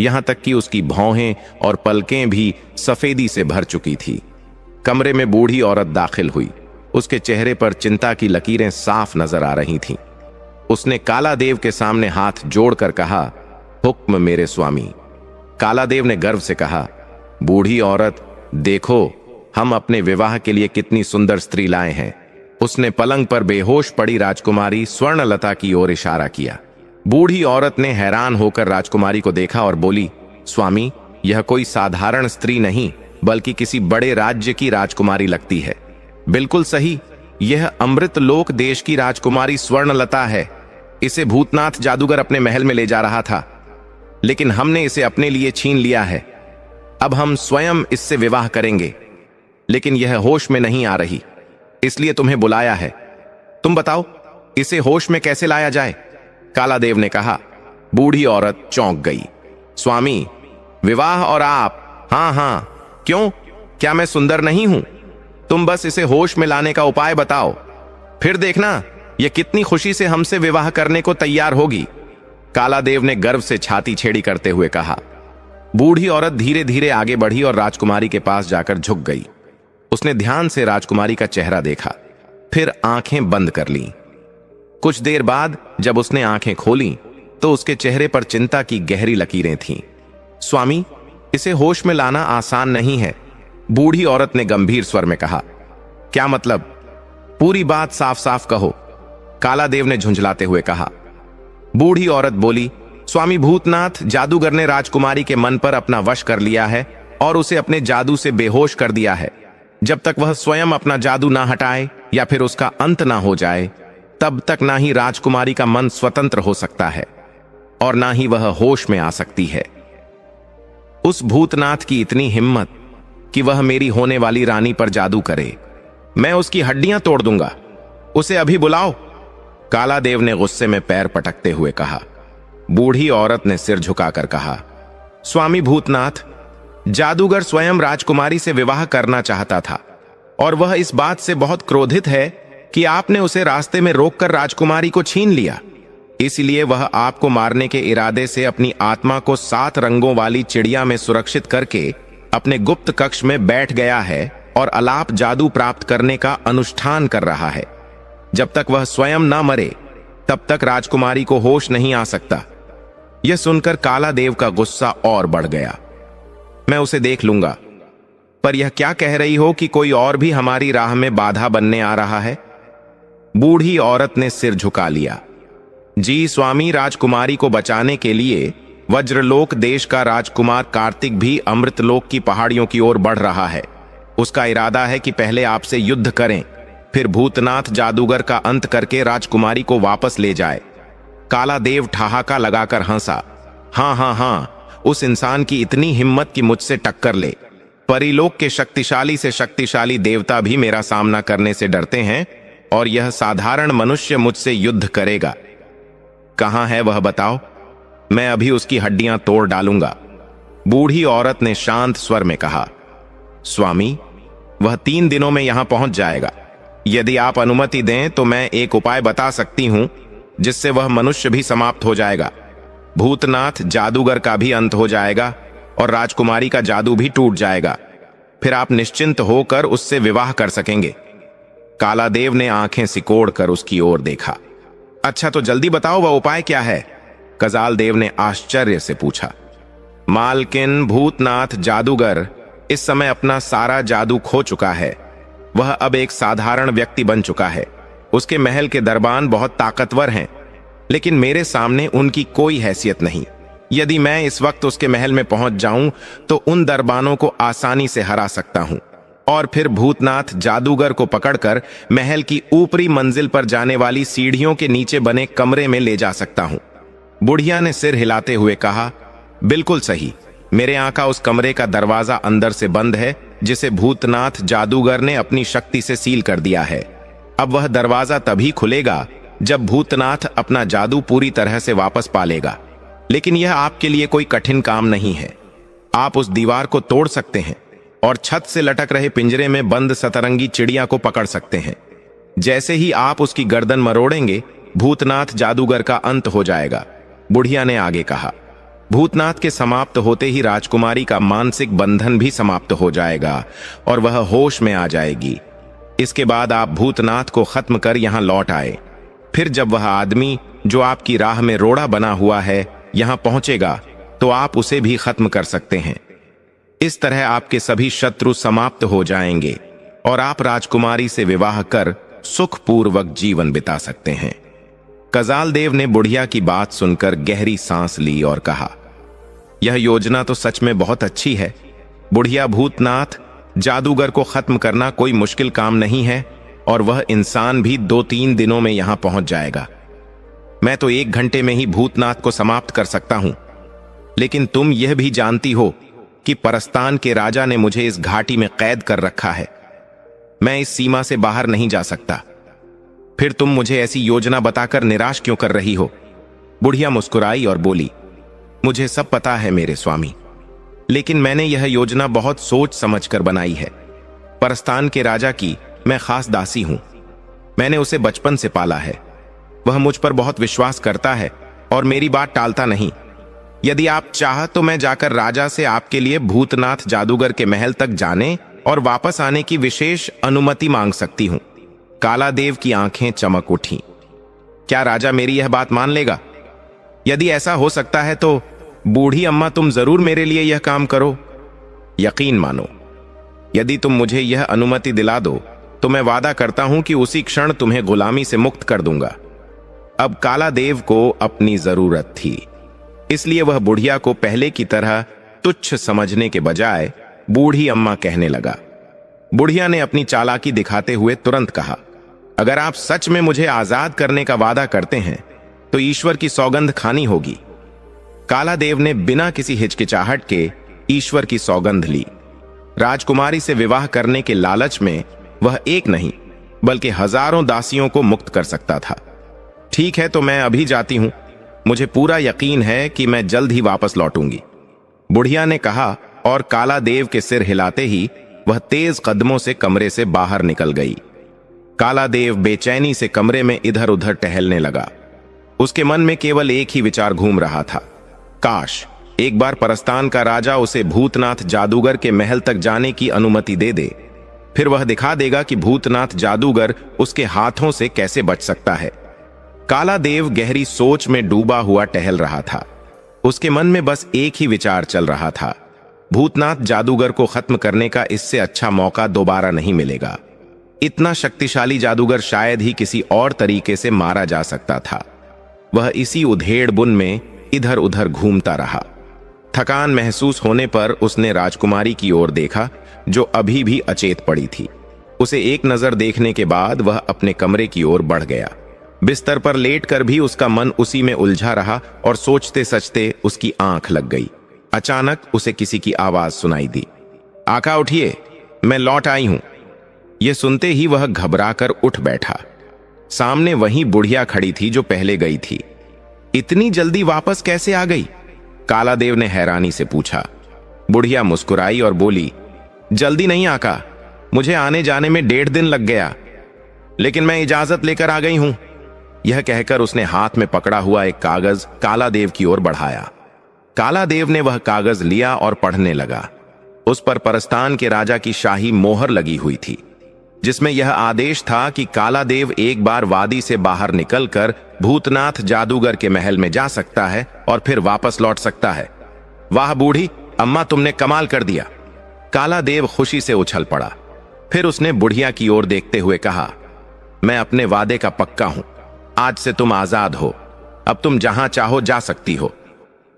यहां तक कि उसकी भौहें और पलकें भी सफेदी से भर चुकी थी। कमरे में बूढ़ी औरत दाखिल हुई। उसके चेहरे पर चिंता की लकीरें साफ नजर आ रही थीं। उसने कालादेव के सामने हाथ जोड़कर कहा, हुक्म मेरे स्वामी। कालादेव ने गर्व से कहा, बूढ़ी औरत, देखो हम अपने विवाह के लिए कितनी सुंदर स्त्री लाए हैं। उसने पलंग पर बेहोश पड़ी राजकुमारी स्वर्णलता की ओर इशारा किया। बूढ़ी औरत ने हैरान होकर राजकुमारी को देखा और बोली, स्वामी, यह कोई साधारण स्त्री नहीं बल्कि किसी बड़े राज्य की राजकुमारी लगती है। बिल्कुल सही, यह अमृतलोक देश की राजकुमारी स्वर्णलता है। इसे भूतनाथ जादूगर अपने महल में ले जा रहा था, लेकिन हमने इसे अपने लिए छीन लिया है। अब हम स्वयं इससे विवाह करेंगे, लेकिन यह होश में नहीं आ रही, इसलिए तुम्हें बुलाया है। तुम बताओ, इसे होश में कैसे लाया जाए? कालादेव ने कहा। बूढ़ी औरत चौंक गई। स्वामी, विवाह और आप? हाँ हाँ, क्यों? क्या मैं सुंदर नहीं हूं? तुम बस इसे होश में लाने का उपाय बताओ, फिर देखना यह कितनी खुशी से हमसे विवाह करने को तैयार होगी। कालादेव ने गर्व से छाती छेड़ी करते हुए कहा। बूढ़ी औरत धीरे धीरे आगे बढ़ी और राजकुमारी के पास जाकर झुक गई। उसने ध्यान से राजकुमारी का चेहरा देखा, फिर आंखें बंद कर लीं। कुछ देर बाद जब उसने आंखें खोलीं, तो उसके चेहरे पर चिंता की गहरी लकीरें थीं। स्वामी, इसे होश में लाना आसान नहीं है, बूढ़ी औरत ने गंभीर स्वर में कहा। क्या मतलब? पूरी बात साफ साफ कहो, कालादेव ने झुंझलाते हुए कहा। बूढ़ी औरत बोली, स्वामी, भूतनाथ जादूगर ने राजकुमारी के मन पर अपना वश कर लिया है और उसे अपने जादू से बेहोश कर दिया है। जब तक वह स्वयं अपना जादू ना हटाए या फिर उसका अंत ना हो जाए, तब तक ना ही राजकुमारी का मन स्वतंत्र हो सकता है और ना ही वह होश में आ सकती है। उस भूतनाथ की इतनी हिम्मत कि वह मेरी होने वाली रानी पर जादू करे। मैं उसकी हड्डियां तोड़ दूंगा। उसे अभी बुलाओ, कालादेव ने गुस्से में पैर पटकते हुए कहा। बूढ़ी औरत ने सिर झुकाकर कहा, स्वामी भूतनाथ, जादूगर स्वयं राजकुमारी से विवाह करना चाहता था और वह इस बात से बहुत क्रोधित है कि आपने उसे रास्ते में रोककर राजकुमारी को छीन लिया। इसलिए वह आपको मारने के इरादे से अपनी आत्मा को 7 रंगों वाली चिड़िया में सुरक्षित करके अपने गुप्त कक्ष में बैठ गया है और अलाप जादू प्राप्त करने का अनुष्ठान कर रहा है। जब तक वह स्वयं ना मरे, तब तक राजकुमारी को होश नहीं आ सकता। यह सुनकर कालादेव का गुस्सा और बढ़ गया। मैं उसे देख लूंगा, पर यह क्या कह रही हो कि कोई और भी हमारी राह में बाधा बनने आ रहा है? बूढ़ी औरत ने सिर झुका लिया। जी स्वामी, राजकुमारी को बचाने के लिए वज्रलोक देश का राजकुमार कार्तिक भी अमृतलोक की पहाड़ियों की ओर बढ़ रहा है। उसका इरादा है कि पहले आपसे युद्ध करें, फिर भूतनाथ जादूगर का अंत करके राजकुमारी को वापस ले जाए। कालादेव ठहाका लगाकर हंसा। हाँ हाँ हाँ, उस इंसान की इतनी हिम्मत कि मुझसे टक्कर ले। परिलोक के शक्तिशाली से शक्तिशाली देवता भी मेरा सामना करने से डरते हैं और यह साधारण मनुष्य मुझसे युद्ध करेगा। कहां है वह बताओ, मैं अभी उसकी हड्डियां तोड़ डालूंगा। बूढ़ी औरत ने शांत स्वर में कहा, स्वामी, वह 3 दिनों में यहां पहुंच जाएगा। यदि आप अनुमति दें तो मैं एक उपाय बता सकती हूं जिससे वह मनुष्य भी समाप्त हो जाएगा। भूतनाथ जादूगर का भी अंत हो जाएगा और राजकुमारी का जादू भी टूट जाएगा। फिर आप निश्चिंत होकर उससे विवाह कर सकेंगे। कालादेव ने आंखें सिकोड़कर उसकी ओर देखा। अच्छा, तो जल्दी बताओ वह उपाय क्या है? कजाल देव ने आश्चर्य से पूछा। मालकिन, भूतनाथ जादूगर इस समय अपना सारा जादू खो चुका है। वह अब एक साधारण व्यक्ति बन चुका है। उसके महल के दरबान बहुत ताकतवर हैं, लेकिन मेरे सामने उनकी कोई हैसियत नहीं। यदि मैं इस वक्त उसके महल में पहुंच जाऊं तो उन दरबानों को आसानी से हरा सकता हूं और फिर भूतनाथ जादूगर को पकड़कर महल की ऊपरी मंजिल पर जाने वाली सीढ़ियों के नीचे बने कमरे में ले जा सकता हूं। बुढ़िया ने सिर हिलाते हुए कहा, बिल्कुल सही। मेरे आका उस कमरे का दरवाजा अंदर से बंद है जिसे भूतनाथ जादूगर ने अपनी शक्ति से सील कर दिया है। अब वह दरवाजा तभी खुलेगा जब भूतनाथ अपना जादू पूरी तरह से वापस पा लेगा। लेकिन यह आपके लिए कोई कठिन काम नहीं है। आप उस दीवार को तोड़ सकते हैं और छत से लटक रहे पिंजरे में बंद सतरंगी चिड़िया को पकड़ सकते हैं। जैसे ही आप उसकी गर्दन मरोड़ेंगे, भूतनाथ जादूगर का अंत हो जाएगा। बुढ़िया ने आगे कहा, भूतनाथ के समाप्त होते ही राजकुमारी का मानसिक बंधन भी समाप्त हो जाएगा और वह होश में आ जाएगी। इसके बाद आप भूतनाथ को खत्म कर यहां लौट आए। फिर जब वह आदमी जो आपकी राह में रोड़ा बना हुआ है यहां पहुंचेगा तो आप उसे भी खत्म कर सकते हैं। इस तरह आपके सभी शत्रु समाप्त हो जाएंगे और आप राजकुमारी से विवाह कर सुखपूर्वक जीवन बिता सकते हैं। कजाल देव ने बुढ़िया की बात सुनकर गहरी सांस ली और कहा, यह योजना तो सच में बहुत अच्छी है। बुढ़िया, भूतनाथ जादूगर को खत्म करना कोई मुश्किल काम नहीं है और वह इंसान भी 2-3 दिनों में यहां पहुंच जाएगा। मैं तो 1 घंटे में ही भूतनाथ को समाप्त कर सकता हूं। लेकिन तुम यह भी जानती हो कि परस्तान के राजा ने मुझे इस घाटी में कैद कर रखा है। मैं इस सीमा से बाहर नहीं जा सकता। फिर तुम मुझे ऐसी योजना बताकर निराश क्यों कर रही हो? बुढ़िया मुस्कुराई और बोली, मुझे सब पता है मेरे स्वामी, लेकिन मैंने यह योजना बहुत सोच समझकर बनाई है। परस्तान के राजा की मैं खास दासी हूं। मैंने उसे बचपन से पाला है। वह मुझ पर बहुत विश्वास करता है और मेरी बात टालता नहीं। यदि आप चाह तो मैं जाकर राजा से आपके लिए भूतनाथ जादूगर के महल तक जाने और वापस आने की विशेष अनुमति मांग सकती हूं। कालादेव की आंखें चमक उठी। क्या राजा मेरी यह बात मान लेगा? यदि ऐसा हो सकता है तो बूढ़ी अम्मा, तुम जरूर मेरे लिए यह काम करो। यकीन मानो, यदि तुम मुझे यह अनुमति दिला दो तो मैं वादा करता हूं कि उसी क्षण तुम्हें गुलामी से मुक्त कर दूंगा। अब कालादेव को अपनी जरूरत थी, इसलिए वह बुढ़िया को पहले की तरह तुच्छ समझने के बजाय बूढ़ी अम्मा कहने लगा। बुढ़िया ने अपनी चालाकी दिखाते हुए तुरंत कहा, अगर आप सच में मुझे आजाद करने का वादा करते हैं तो ईश्वर की सौगंध खानी होगी। कालादेव ने बिना किसी हिचकिचाहट के ईश्वर की सौगंध ली। राजकुमारी से विवाह करने के लालच में वह एक नहीं बल्कि हजारों दासियों को मुक्त कर सकता था। ठीक है, तो मैं अभी जाती हूं। मुझे पूरा यकीन है कि मैं जल्द ही वापस लौटूंगी, बुढ़िया ने कहा और कालादेव के सिर हिलाते ही वह तेज कदमों से कमरे से बाहर निकल गई। कालादेव बेचैनी से कमरे में इधर उधर टहलने लगा। उसके मन में केवल एक ही विचार घूम रहा था, काश एक बार परस्तान का राजा उसे भूतनाथ जादूगर के महल तक जाने की अनुमति दे दे। फिर वह दिखा देगा कि भूतनाथ जादूगर उसके हाथों से कैसे बच सकता है। कालादेव गहरी सोच में डूबा हुआ टहल रहा था। उसके मन में बस एक ही विचार चल रहा था, भूतनाथ जादूगर को खत्म करने का इससे अच्छा मौका दोबारा नहीं मिलेगा। इतना शक्तिशाली जादूगर शायद ही किसी और तरीके से मारा जा सकता था। वह इसी उधेड़ बुन में इधर उधर घूमता रहा। थकान महसूस होने पर उसने राजकुमारी की ओर देखा जो अभी भी अचेत पड़ी थी। उसे एक नजर देखने के बाद वह अपने कमरे की ओर बढ़ गया। बिस्तर पर लेटकर भी उसका मन उसी में उलझा रहा और सोचते सचते उसकी आंख लग गई। अचानक उसे किसी की आवाज सुनाई दी। आका उठिए, मैं लौट आई हूं। यह सुनते ही वह घबराकर उठ बैठा। सामने वही बुढ़िया खड़ी थी जो पहले गई थी। इतनी जल्दी वापस कैसे आ गई? कालादेव ने हैरानी से पूछा। बुढ़िया मुस्कुराई और बोली, जल्दी नहीं आका, मुझे आने जाने में 1.5 दिन लग गया, लेकिन मैं इजाजत लेकर आ गई हूं। यह कहकर उसने हाथ में पकड़ा हुआ एक कागज कालादेव की ओर बढ़ाया। कालादेव ने वह कागज लिया और पढ़ने लगा। उस पर परस्तान के राजा की शाही मोहर लगी हुई थी, जिसमें यह आदेश था कि कालादेव एक बार वादी से बाहर निकलकर भूतनाथ जादूगर के महल में जा सकता है और फिर वापस लौट सकता है। वाह बूढ़ी अम्मा, तुमने कमाल कर दिया। कालादेव खुशी से उछल पड़ा। फिर उसने बुढ़िया की ओर देखते हुए कहा, मैं अपने वादे का पक्का हूं। आज से तुम आजाद हो। अब तुम जहां चाहो जा सकती हो।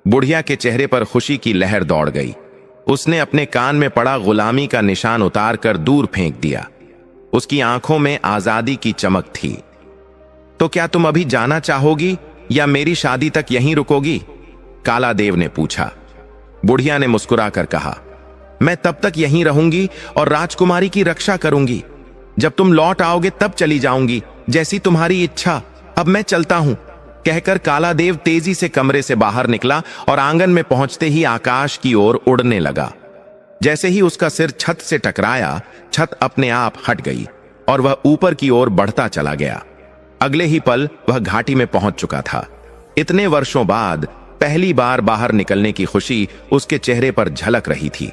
बुढ़िया के चेहरे पर खुशी की लहर दौड़ गई। उसने अपने कान में पड़ा गुलामी का निशान उतारकर दूर फेंक दिया। उसकी आंखों में आजादी की चमक थी। तो क्या तुम अभी जाना चाहोगी या मेरी शादी तक यहीं रुकोगी? कालादेव ने पूछा। बुढ़िया ने मुस्कुराकर कहा, मैं तब तक यहीं रहूंगी और राजकुमारी की रक्षा करूंगी। जब तुम लौट आओगे तब चली जाऊंगी, जैसी तुम्हारी इच्छा। अब मैं चलता हूं। कहकर कालादेव तेजी से कमरे से बाहर निकला और आंगन में पहुंचते ही आकाश की ओर उड़ने लगा। जैसे ही उसका सिर छत से टकराया, छत अपने आप हट गई और वह ऊपर की ओर बढ़ता चला गया। अगले ही पल वह घाटी में पहुंच चुका था। इतने वर्षों बाद पहली बार बाहर निकलने की खुशी उसके चेहरे पर झलक रही थी।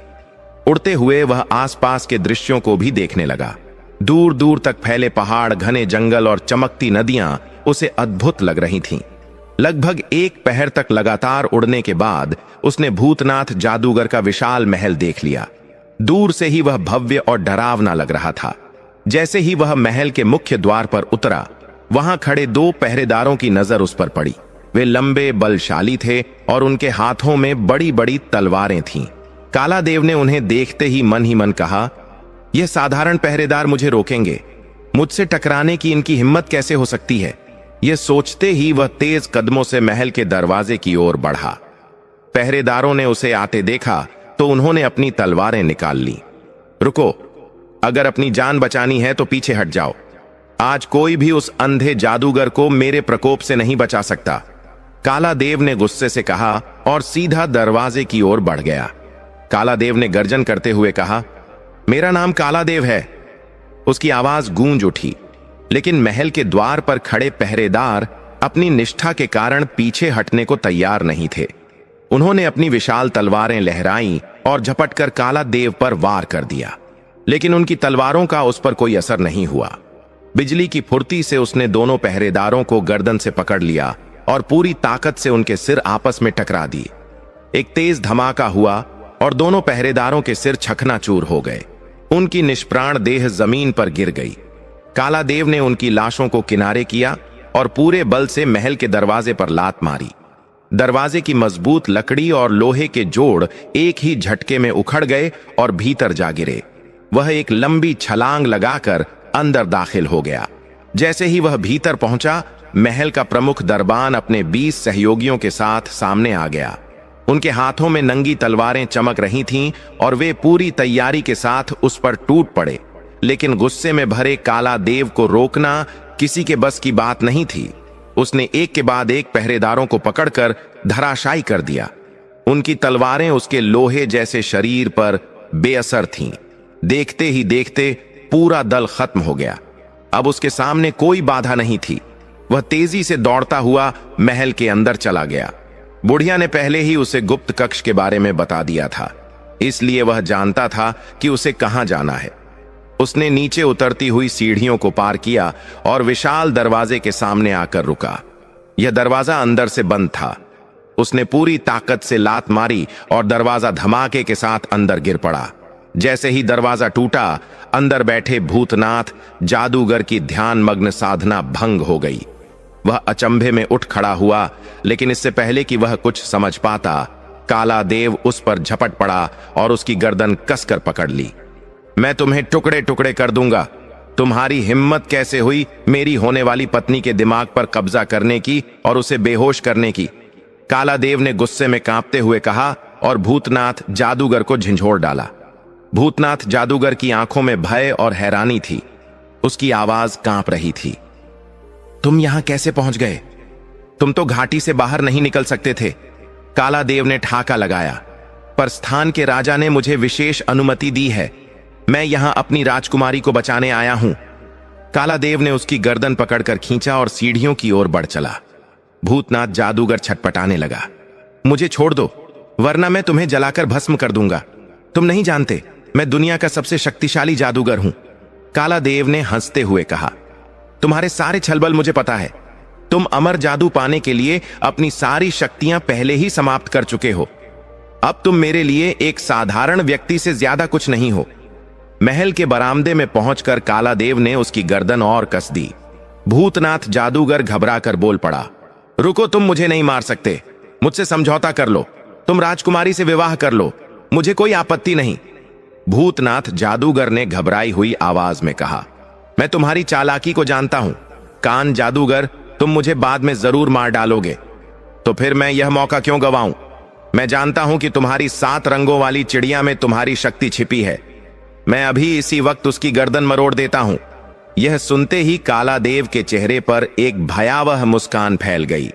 उड़ते हुए वह आसपास के दृश्यों को भी देखने लगा। दूर दूर तक फैले पहाड़, घने जंगल और चमकती नदियां उसे अद्भुत लग रही थीं। लगभग 1 पहर तक लगातार उड़ने के बाद उसने भूतनाथ जादूगर का विशाल महल देख लिया। दूर से ही वह भव्य और डरावना लग रहा था। जैसे ही वह महल के मुख्य द्वार पर उतरा, वहां खड़े 2 पहरेदारों की नजर उस पर पड़ी। वे लंबे, बलशाली थे और उनके हाथों में बड़ी बड़ी तलवारें थीं। कालादेव ने उन्हें देखते ही मन कहा, यह साधारण पहरेदार मुझे रोकेंगे। मुझसे टकराने की इनकी हिम्मत कैसे हो सकती है? यह सोचते ही वह तेज कदमों से महल के दरवाजे की ओर बढ़ा। पहरेदारों ने उसे आते देखा तो उन्होंने अपनी तलवारें निकाल ली। रुको, अगर अपनी जान बचानी है तो पीछे हट जाओ। आज कोई भी उस अंधे जादूगर को मेरे प्रकोप से नहीं बचा सकता। कालादेव ने गुस्से से कहा और सीधा दरवाजे की ओर बढ़ गया। कालादेव ने गर्जन करते हुए कहा, मेरा नाम कालादेव है। उसकी आवाज गूंज उठी, लेकिन महल के द्वार पर खड़े पहरेदार अपनी निष्ठा के कारण पीछे हटने को तैयार नहीं थे। उन्होंने अपनी विशाल तलवारें लहराईं और झपटकर कालादेव पर वार कर दिया, लेकिन उनकी तलवारों का उस पर कोई असर नहीं हुआ। बिजली की फुर्ती से उसने दोनों पहरेदारों को गर्दन से पकड़ लिया और पूरी ताकत से उनके सिर आपस में टकरा दिए। एक तेज धमाका हुआ और दोनों पहरेदारों के सिर चकनाचूर हो गए। उनकी निष्प्राण देह जमीन पर गिर गई। कालादेव ने उनकी लाशों को किनारे किया और पूरे बल से महल के दरवाजे पर लात मारी। दरवाजे की मजबूत लकड़ी और लोहे के जोड़ एक ही झटके में उखड़ गए और भीतर जा गिरे। वह एक लंबी छलांग लगाकर अंदर दाखिल हो गया। जैसे ही वह भीतर पहुंचा, महल का प्रमुख दरबान अपने 20 सहयोगियों के साथ सामने आ गया। उनके हाथों में नंगी तलवारें चमक रही थीं और वे पूरी तैयारी के साथ उस पर टूट पड़े। लेकिन गुस्से में भरे कालादेव को रोकना किसी के बस की बात नहीं थी। उसने एक के बाद एक पहरेदारों को पकड़कर धराशायी कर दिया। उनकी तलवारें उसके लोहे जैसे शरीर पर बेअसर थीं। देखते ही देखते पूरा दल खत्म हो गया। अब उसके सामने कोई बाधा नहीं थी। वह तेजी से दौड़ता हुआ महल के अंदर चला गया। बुढ़िया ने पहले ही उसे गुप्त कक्ष के बारे में बता दिया था, इसलिए वह जानता था कि उसे कहां जाना है। उसने नीचे उतरती हुई सीढ़ियों को पार किया और विशाल दरवाजे के सामने आकर रुका। यह दरवाजा अंदर से बंद था। उसने पूरी ताकत से लात मारी और दरवाजा धमाके के साथ अंदर गिर पड़ा। जैसे ही दरवाजा टूटा, अंदर बैठे भूतनाथ जादूगर की ध्यान मग्न साधना भंग हो गई। वह अचंभे में उठ खड़ा हुआ, लेकिन इससे पहले कि वह कुछ समझ पाता, कालादेव उस पर झपट पड़ा और उसकी गर्दन कसकर पकड़ ली। मैं तुम्हें टुकड़े टुकड़े कर दूंगा। तुम्हारी हिम्मत कैसे हुई मेरी होने वाली पत्नी के दिमाग पर कब्जा करने की और उसे बेहोश करने की? कालादेव ने गुस्से में कांपते हुए कहा और भूतनाथ जादूगर को झंझोड़ डाला। भूतनाथ जादूगर की आंखों में भय और हैरानी थी। उसकी आवाज कांप रही थी। तुम यहां कैसे पहुंच गए? तुम तो घाटी से बाहर नहीं निकल सकते थे। काला देव ने ठाका लगाया। पर स्थान के राजा ने मुझे विशेष अनुमति दी है। मैं यहां अपनी राजकुमारी को बचाने आया हूं। काला देव ने उसकी गर्दन पकड़कर खींचा और सीढ़ियों की ओर बढ़ चला। भूतनाथ जादूगर छटपटाने लगा। मुझे छोड़ दो, वरना मैं तुम्हें जलाकर भस्म कर दूंगा। तुम नहीं जानते, मैं दुनिया का सबसे शक्तिशाली जादूगर हूं। काला देव ने हंसते हुए कहा, तुम्हारे सारे छलबल मुझे पता है। तुम अमर जादू पाने के लिए अपनी सारी शक्तियां पहले ही समाप्त कर चुके हो। अब तुम मेरे लिए एक साधारण व्यक्ति से ज्यादा कुछ नहीं हो। महल के बरामदे में पहुंचकर काला देव ने उसकी गर्दन और कस दी। भूतनाथ जादूगर घबराकर बोल पड़ा, रुको, तुम मुझे नहीं मार सकते। मुझसे समझौता कर लो। तुम राजकुमारी से विवाह कर लो, मुझे कोई आपत्ति नहीं। भूतनाथ जादूगर ने घबराई हुई आवाज में कहा, मैं तुम्हारी चालाकी को जानता हूं। कान जादूगर, तुम मुझे बाद में जरूर मार डालोगे, तो फिर मैं यह मौका क्यों गवाऊं? मैं जानता हूं कि तुम्हारी 7 रंगों वाली चिड़िया में तुम्हारी शक्ति छिपी है। मैं अभी इसी वक्त उसकी गर्दन मरोड़ देता हूं। यह सुनते ही काला देव के चेहरे पर एक भयावह मुस्कान फैल गई।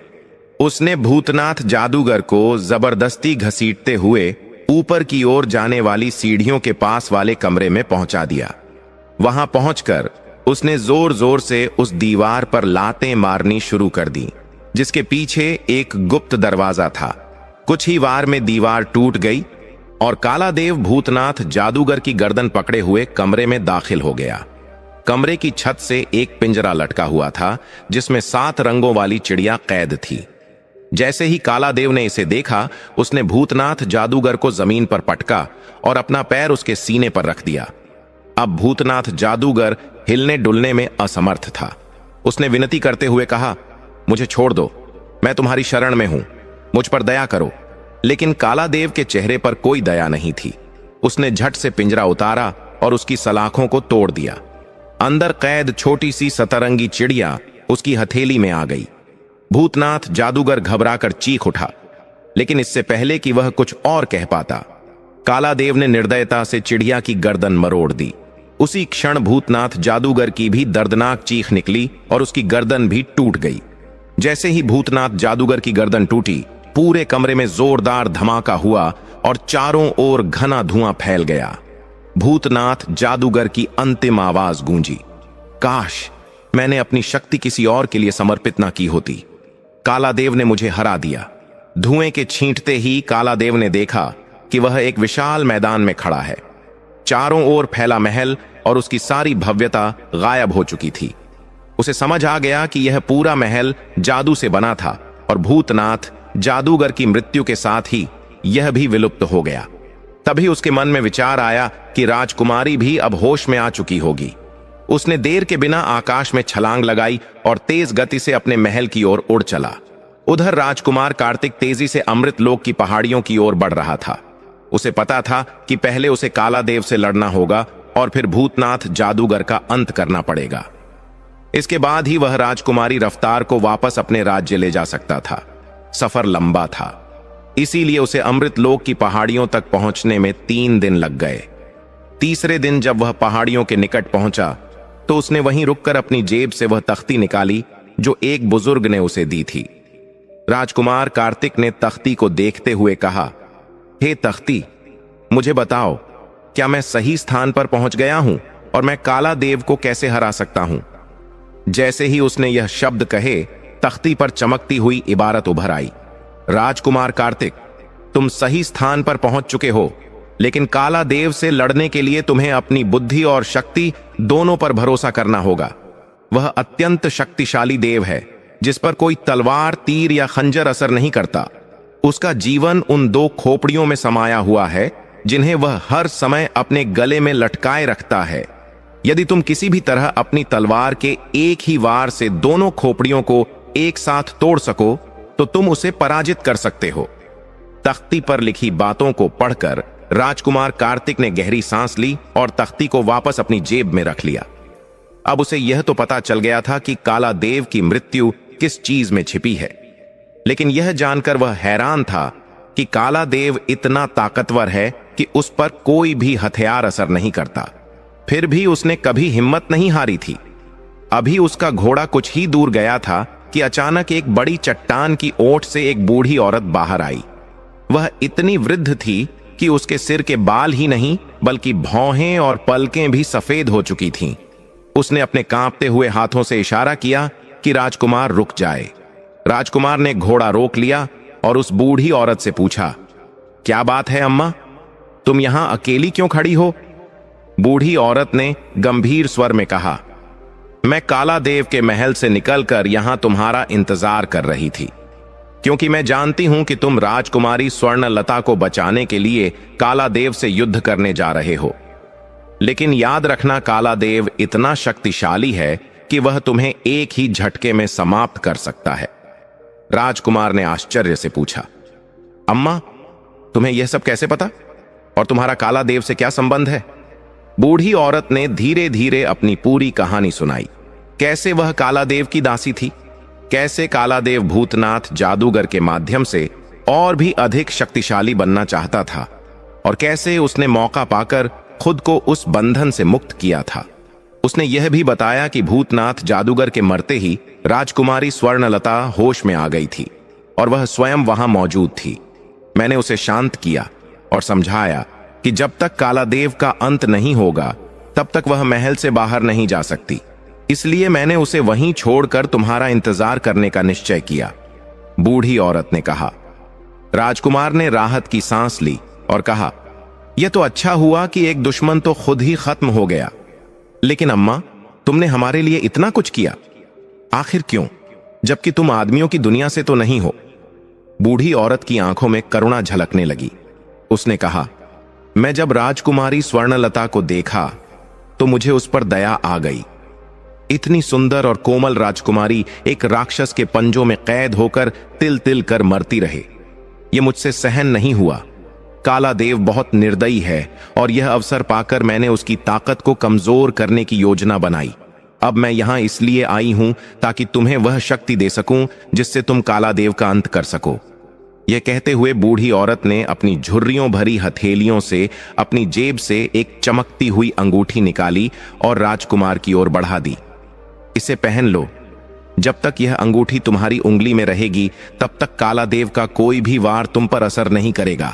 उसने भूतनाथ जादूगर को जबरदस्ती घसीटते हुए ऊपर की ओर जाने वाली सीढ़ियों के पास वाले कमरे में पहुंचा दिया। वहां पहुंचकर उसने जोर जोर से उस दीवार पर लातें मारनी शुरू कर दी, जिसके पीछे एक गुप्त दरवाजा था। कुछ ही वार में दीवार टूट गई और काला देव भूतनाथ जादूगर की गर्दन पकड़े हुए कमरे में दाखिल हो गया। कमरे की छत से एक पिंजरा लटका हुआ था, जिसमें 7 रंगों वाली चिड़िया कैद थी। जैसे ही काला देव ने इसे देखा, उसने भूतनाथ जादूगर को जमीन पर पटका और अपना पैर उसके सीने पर रख दिया। अब भूतनाथ जादूगर हिलने डुलने में असमर्थ था। उसने विनती करते हुए कहा, मुझे छोड़ दो, मैं तुम्हारी शरण में हूं, मुझ पर दया करो। लेकिन काला देव के चेहरे पर कोई दया नहीं थी। उसने झट से पिंजरा उतारा और उसकी सलाखों को तोड़ दिया। अंदर कैद छोटी सी सतरंगी चिड़िया उसकी हथेली में आ गई। भूतनाथ जादूगर घबराकर चीख उठा, लेकिन इससे पहले कि वह कुछ और कह पाता, काला देव ने निर्दयता से चिड़िया की गर्दन मरोड़ दी। उसी क्षण भूतनाथ जादूगर की भी दर्दनाक चीख निकली और उसकी गर्दन भी टूट गई। जैसे ही भूतनाथ जादूगर की गर्दन टूटी, पूरे कमरे में जोरदार धमाका हुआ और चारों ओर घना धुआं फैल गया। भूतनाथ जादूगर की अंतिम आवाज गूंजी, काश मैंने अपनी शक्ति किसी और के लिए समर्पित ना की होती। काला देव ने मुझे हरा दिया। धुएं के छींटते ही काला देव ने देखा कि वह एक विशाल मैदान में खड़ा है। चारों ओर फैला महल और उसकी सारी भव्यता गायब हो चुकी थी। उसे समझ आ गया कि यह पूरा महल जादू से बना था और भूतनाथ जादूगर की मृत्यु के साथ ही यह भी विलुप्त हो गया। तभी उसके मन में विचार आया कि राजकुमारी भी अब होश में आ चुकी होगी। उसने देर के बिना आकाश में छलांग लगाई और तेज गति से अपने महल की ओर उड़ चला। उधर राजकुमार कार्तिक तेजी से अमृत लोक की पहाड़ियों की ओर बढ़ रहा था। उसे पता था कि पहले उसे काला देव से लड़ना होगा और फिर भूतनाथ जादूगर का अंत करना पड़ेगा। इसके बाद ही वह राजकुमारी रफ्तार को वापस अपने राज्य ले जा सकता था। सफर लंबा था, इसीलिए उसे अमृत लोक की पहाड़ियों तक पहुंचने में 3 दिन लग गए। तीसरे दिन जब वह पहाड़ियों के निकट पहुंचा तो उसने वहीं रुककर अपनी जेब से वह तख्ती निकाली जो एक बुजुर्ग ने उसे दी थी। राजकुमार कार्तिक ने तख्ती को देखते हुए कहा, हे तख्ती, मुझे बताओ, क्या मैं सही स्थान पर पहुंच गया हूं और मैं काला देव को कैसे हरा सकता हूं? जैसे ही उसने यह शब्द कहे, तख्ती पर चमकती हुई इबारत उभर आई, राजकुमार कार्तिक, तुम सही स्थान पर पहुंच चुके हो, लेकिन काला देव से लड़ने के लिए तुम्हें अपनी बुद्धि और शक्ति दोनों पर भरोसा करना होगा। वह अत्यंत शक्तिशाली देव है जिस पर कोई तलवार, तीर या खंजर असर नहीं करता। उसका जीवन उन 2 खोपड़ियों में समाया हुआ है जिन्हें वह हर समय अपने गले में लटकाए रखता है। यदि तुम किसी भी तरह अपनी तलवार के एक ही वार से दोनों खोपड़ियों को एक साथ तोड़ सको तो तुम उसे पराजित कर सकते हो। तख्ती पर लिखी बातों को पढ़कर राजकुमार कार्तिक ने गहरी सांस ली और तख्ती को वापस अपनी जेब में रख लिया। अब उसे यह तो पता चल गया था कि काला देव की मृत्यु किस चीज में छिपी है, लेकिन यह जानकर वह हैरान था कि काला देव इतना ताकतवर है कि कि उस पर कोई भी हथियार असर नहीं करता। फिर भी उसने कभी हिम्मत नहीं हारी थी। अभी उसका घोड़ा कुछ ही दूर गया था कि अचानक एक बड़ी चट्टान की ओट से एक बूढ़ी औरत बाहर आई। वह इतनी वृद्ध थी कि उसके सिर के बाल ही नहीं बल्कि भौहें और पलकें भी सफेद हो चुकी थीं। उसने अपने कांपते हुए हाथों से इशारा किया कि राजकुमार रुक जाए। राजकुमार ने घोड़ा रोक लिया और उस बूढ़ी औरत से पूछा, क्या बात है अम्मा, तुम यहां अकेली क्यों खड़ी हो? बूढ़ी औरत ने गंभीर स्वर में कहा, मैं काला देव के महल से निकलकर यहां तुम्हारा इंतजार कर रही थी, क्योंकि मैं जानती हूं कि तुम राजकुमारी स्वर्णलता को बचाने के लिए काला देव से युद्ध करने जा रहे हो। लेकिन याद रखना, काला देव इतना शक्तिशाली है कि वह तुम्हें एक ही झटके में समाप्त कर सकता है। राजकुमार ने आश्चर्य से पूछा, अम्मा, तुम्हें यह सब कैसे पता? और तुम्हारा काला देव से क्या संबंध है? बूढ़ी औरत ने धीरे धीरे अपनी पूरी कहानी सुनाई। कैसे वह काला देव की दासी थी, कैसे काला देव भूतनाथ जादूगर के माध्यम से और भी अधिक शक्तिशाली बनना चाहता था, और कैसे उसने मौका पाकर खुद को उस बंधन से मुक्त किया था। उसने यह भी बताया कि भूतनाथ जादूगर के मरते ही राजकुमारी स्वर्णलता होश में आ गई थी और वह स्वयं वहां मौजूद थी। मैंने उसे शांत किया और समझाया कि जब तक काला देव का अंत नहीं होगा तब तक वह महल से बाहर नहीं जा सकती। इसलिए मैंने उसे वहीं छोड़कर तुम्हारा इंतजार करने का निश्चय किया, बूढ़ी औरत ने कहा। राजकुमार ने राहत की सांस ली और कहा, यह तो अच्छा हुआ कि एक दुश्मन तो खुद ही खत्म हो गया। लेकिन अम्मा, तुमने हमारे लिए इतना कुछ किया, आखिर क्यों, जबकि तुम आदमियों की दुनिया से तो नहीं हो? बूढ़ी औरत की आंखों में करुणा झलकने लगी। उसने कहा, मैं जब राजकुमारी स्वर्णलता को देखा तो मुझे उस पर दया आ गई। इतनी सुंदर और कोमल राजकुमारी एक राक्षस के पंजों में कैद होकर तिल तिल कर मरती रहे, यह मुझसे सहन नहीं हुआ। काला देव बहुत निर्दयी है और यह अवसर पाकर मैंने उसकी ताकत को कमजोर करने की योजना बनाई। अब मैं यहां इसलिए आई हूं ताकि तुम्हें वह शक्ति दे सकूं जिससे तुम काला देव का अंत कर सको। यह कहते हुए बूढ़ी औरत ने अपनी झुर्रियों भरी हथेलियों से अपनी जेब से एक चमकती हुई अंगूठी निकाली और राजकुमार की ओर बढ़ा दी। इसे पहन लो। जब तक यह अंगूठी तुम्हारी उंगली में रहेगी तब तक काला देव का कोई भी वार तुम पर असर नहीं करेगा,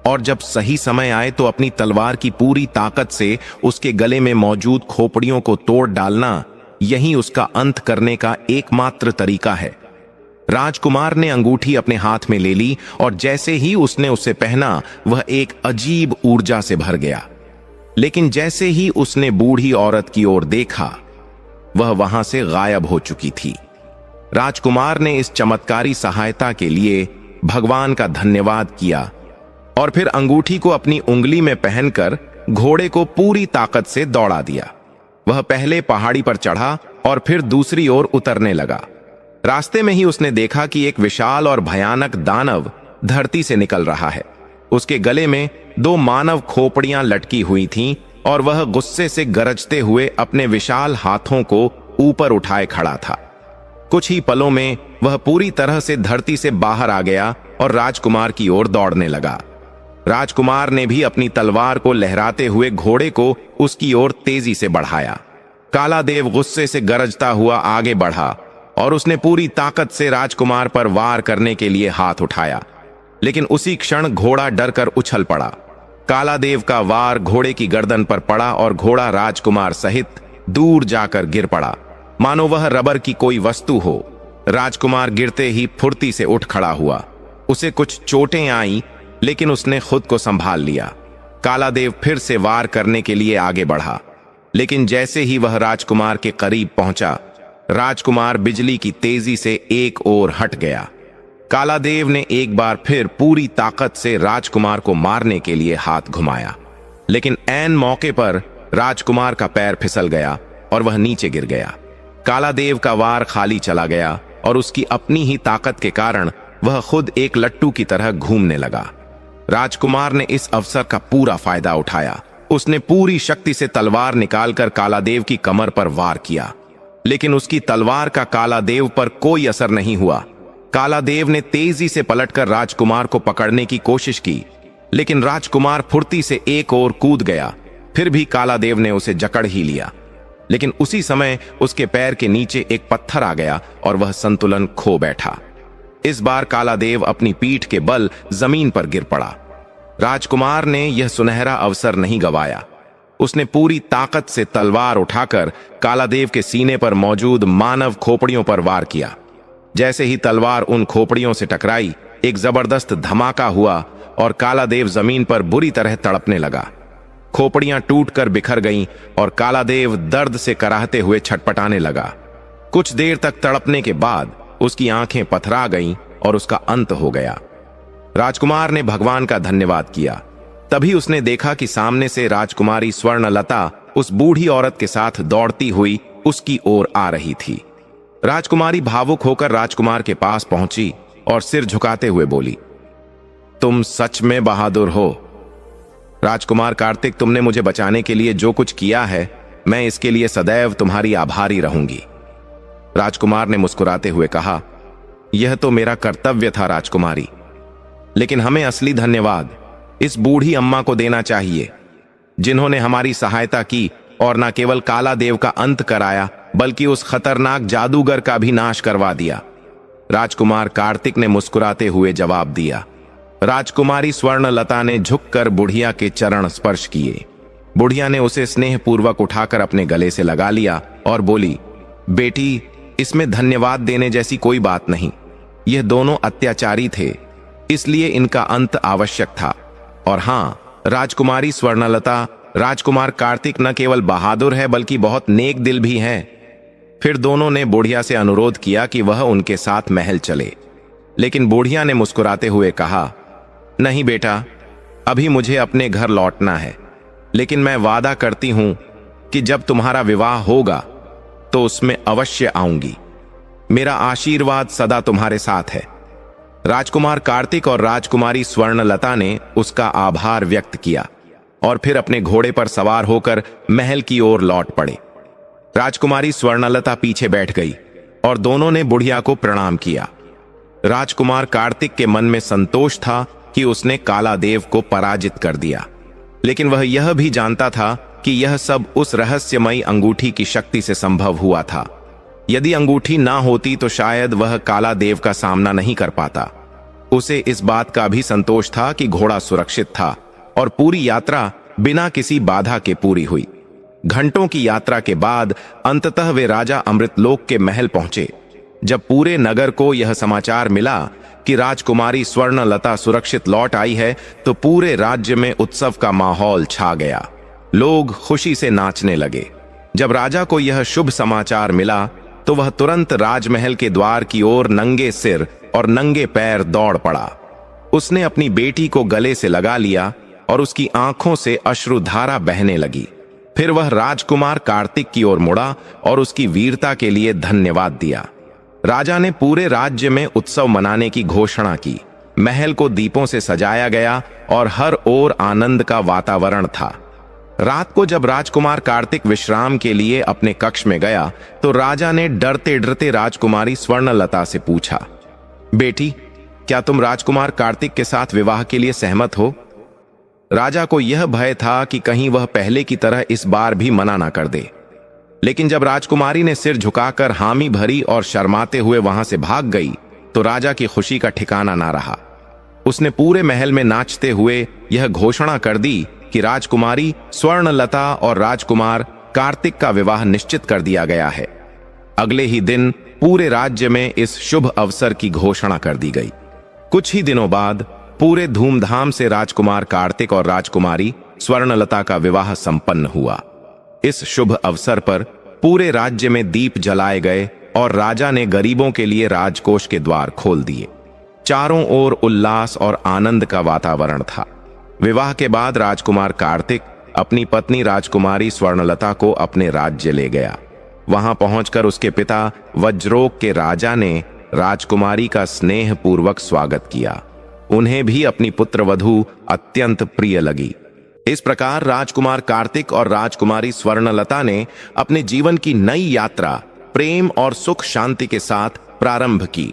और जब सही समय आए तो अपनी तलवार की पूरी ताकत से उसके गले में मौजूद खोपड़ियों को तोड़ डालना, यही उसका अंत करने का एकमात्र तरीका है। राजकुमार ने अंगूठी अपने हाथ में ले ली और जैसे ही उसने उसे पहना वह एक अजीब ऊर्जा से भर गया। लेकिन जैसे ही उसने बूढ़ी औरत की ओर देखा, वह वहां से गायब हो चुकी थी। राजकुमार ने इस चमत्कारी सहायता के लिए भगवान का धन्यवाद किया और फिर अंगूठी को अपनी उंगली में पहनकर घोड़े को पूरी ताकत से दौड़ा दिया। वह पहले पहाड़ी पर चढ़ा और फिर दूसरी ओर उतरने लगा। रास्ते में ही उसने देखा कि एक विशाल और भयानक दानव धरती से निकल रहा है। उसके गले में 2 मानव खोपड़ियां लटकी हुई थीं और वह गुस्से से गरजते हुए अपने विशाल हाथों को ऊपर उठाए खड़ा था। कुछ ही पलों में वह पूरी तरह से धरती से बाहर आ गया और राजकुमार की ओर दौड़ने लगा। राजकुमार ने भी अपनी तलवार को लहराते हुए घोड़े को उसकी ओर तेजी से बढ़ाया। काला देव गुस्से से गरजता हुआ आगे बढ़ा और उसने पूरी ताकत से राजकुमार पर वार करने के लिए हाथ उठाया, लेकिन उसी क्षण घोड़ा डरकर उछल पड़ा। काला देव का वार घोड़े की गर्दन पर पड़ा और घोड़ा राजकुमार सहित दूर जाकर गिर पड़ा, मानो वह रबर की कोई वस्तु हो। राजकुमार गिरते ही फुर्ती से उठ खड़ा हुआ। उसे कुछ चोटें आईं, लेकिन उसने खुद को संभाल लिया। काला देव फिर से वार करने के लिए आगे बढ़ा, लेकिन जैसे ही वह राजकुमार के करीब पहुंचा, राजकुमार बिजली की तेजी से एक ओर हट गया। काला देव ने एक बार फिर पूरी ताकत से राजकुमार को मारने के लिए हाथ घुमाया, लेकिन ऐन मौके पर राजकुमार का पैर फिसल गया और वह नीचे गिर गया। काला देव का वार खाली चला गया और उसकी अपनी ही ताकत के कारण वह खुद एक लट्टू की तरह घूमने लगा। राजकुमार ने इस अवसर का पूरा फायदा उठाया। उसने पूरी शक्ति से तलवार निकालकर काला देव की कमर पर वार किया, लेकिन उसकी तलवार का काला देव पर कोई असर नहीं हुआ। काला देव ने तेजी से पलटकर राजकुमार को पकड़ने की कोशिश की, लेकिन राजकुमार फुर्ती से एक ओर कूद गया। फिर भी कालादेव ने उसे जकड़ ही लिया, लेकिन उसी समय उसके पैर के नीचे एक पत्थर आ गया और वह संतुलन खो बैठा। इस बार कालादेव अपनी पीठ के बल जमीन पर गिर पड़ा। राजकुमार ने यह सुनहरा अवसर नहीं गवाया। उसने पूरी ताकत से तलवार उठाकर कालादेव के सीने पर मौजूद मानव खोपड़ियों पर वार किया। जैसे ही तलवार उन खोपड़ियों से टकराई, एक जबरदस्त धमाका हुआ और कालादेव जमीन पर बुरी तरह तड़पने लगा। खोपड़ियां टूटकर बिखर गईं और कालादेव दर्द से कराहते हुए छटपटाने लगा। कुछ देर तक तड़पने के बाद उसकी आंखें पथरा गईं और उसका अंत हो गया। राजकुमार ने भगवान का धन्यवाद किया। तभी उसने देखा कि सामने से राजकुमारी स्वर्णलता उस बूढ़ी औरत के साथ दौड़ती हुई उसकी ओर आ रही थी। राजकुमारी भावुक होकर राजकुमार के पास पहुंची और सिर झुकाते हुए बोली, तुम सच में बहादुर हो। राजकुमार कार्तिक, तुमने मुझे बचाने के लिए जो कुछ किया है, मैं इसके लिए सदैव तुम्हारी आभारी रहूंगी। राजकुमार ने मुस्कुराते हुए कहा, यह तो मेरा कर्तव्य था राजकुमारी, लेकिन हमें असली धन्यवाद इस बूढ़ी अम्मा को देना चाहिए, जिन्होंने हमारी सहायता की और न केवल कालादेव का अंत कराया, बल्कि उस खतरनाक जादूगर का भी नाश करवा दिया। राजकुमार कार्तिक ने मुस्कुराते हुए जवाब दिया। राजकुमारी स्वर्णलता ने झुककर बुढ़िया के चरण स्पर्श किए। बुढ़िया ने उसे स्नेहपूर्वक उठाकर अपने गले से लगा लिया और बोली, बेटी, इसमें धन्यवाद देने जैसी कोई बात नहीं। यह दोनों अत्याचारी थे, इसलिए इनका अंत आवश्यक था। और हाँ, राजकुमारी स्वर्णलता, राजकुमार कार्तिक न केवल बहादुर है बल्कि बहुत नेक दिल भी है। फिर दोनों ने बुढ़िया से अनुरोध किया कि वह उनके साथ महल चले, लेकिन बुढ़िया ने मुस्कुराते हुए कहा, नहीं बेटा, अभी मुझे अपने घर लौटना है, लेकिन मैं वादा करती हूं कि जब तुम्हारा विवाह होगा तो उसमें अवश्य आऊंगी। मेरा आशीर्वाद सदा तुम्हारे साथ है। राजकुमार कार्तिक और राजकुमारी स्वर्णलता ने उसका आभार व्यक्त किया और फिर अपने घोड़े पर सवार होकर महल की ओर लौट पड़े। राजकुमारी स्वर्णलता पीछे बैठ गई और दोनों ने बुढ़िया को प्रणाम किया। राजकुमार कार्तिक के मन में संतोष था कि उसने कालादेव को पराजित कर दिया, लेकिन वह यह भी जानता था कि यह सब उस रहस्यमयी अंगूठी की शक्ति से संभव हुआ था। यदि अंगूठी ना होती तो शायद वह कालादेव का सामना नहीं कर पाता। उसे इस बात का भी संतोष था कि घोड़ा सुरक्षित था और पूरी यात्रा बिना किसी बाधा के पूरी हुई। घंटों की यात्रा के बाद अंततः वे राजा अमृतलोक के महल पहुंचे। जब पूरे नगर को यह समाचार मिला कि राजकुमारी स्वर्णलता सुरक्षित लौट आई है, तो पूरे राज्य में उत्सव का माहौल छा गया। लोग खुशी से नाचने लगे। जब राजा को यह शुभ समाचार मिला तो वह तुरंत राजमहल के द्वार की ओर नंगे सिर और नंगे पैर दौड़ पड़ा। उसने अपनी बेटी को गले से लगा लिया और उसकी आंखों से अश्रुधारा बहने लगी। फिर वह राजकुमार कार्तिक की ओर मुड़ा और उसकी वीरता के लिए धन्यवाद दिया। राजा ने पूरे राज्य में उत्सव मनाने की घोषणा की। महल को दीपों से सजाया गया और हर ओर आनंद का वातावरण था। रात को जब राजकुमार कार्तिक विश्राम के लिए अपने कक्ष में गया तो राजा ने डरते डरते राजकुमारी स्वर्णलता से पूछा, बेटी, क्या तुम राजकुमार कार्तिक के साथ विवाह के लिए सहमत हो? राजा को यह भय था कि कहीं वह पहले की तरह इस बार भी मना ना कर दे, लेकिन जब राजकुमारी ने सिर झुकाकर हामी भरी और शर्माते हुए वहां से भाग गई तो राजा की खुशी का ठिकाना ना रहा। उसने पूरे महल में नाचते हुए यह घोषणा कर दी कि राजकुमारी स्वर्णलता और राजकुमार कार्तिक का विवाह निश्चित कर दिया गया है। अगले ही दिन पूरे राज्य में इस शुभ अवसर की घोषणा कर दी गई। कुछ ही दिनों बाद पूरे धूमधाम से राजकुमार कार्तिक और राजकुमारी स्वर्णलता का विवाह संपन्न हुआ। इस शुभ अवसर पर पूरे राज्य में दीप जलाए गए और राजा ने गरीबों के लिए राजकोष के द्वार खोल दिए। चारों ओर उल्लास और आनंद का वातावरण था। विवाह के बाद राजकुमार कार्तिक अपनी पत्नी राजकुमारी स्वर्णलता को अपने राज्य ले गया। वहां पहुंचकर उसके पिता वज्रोक के राजा ने राजकुमारी का स्नेहपूर्वक स्वागत किया। उन्हें भी अपनी पुत्रवधू अत्यंत प्रिय लगी। इस प्रकार राजकुमार कार्तिक और राजकुमारी स्वर्णलता ने अपने जीवन की नई यात्रा प्रेम और सुख शांति के साथ प्रारंभ की।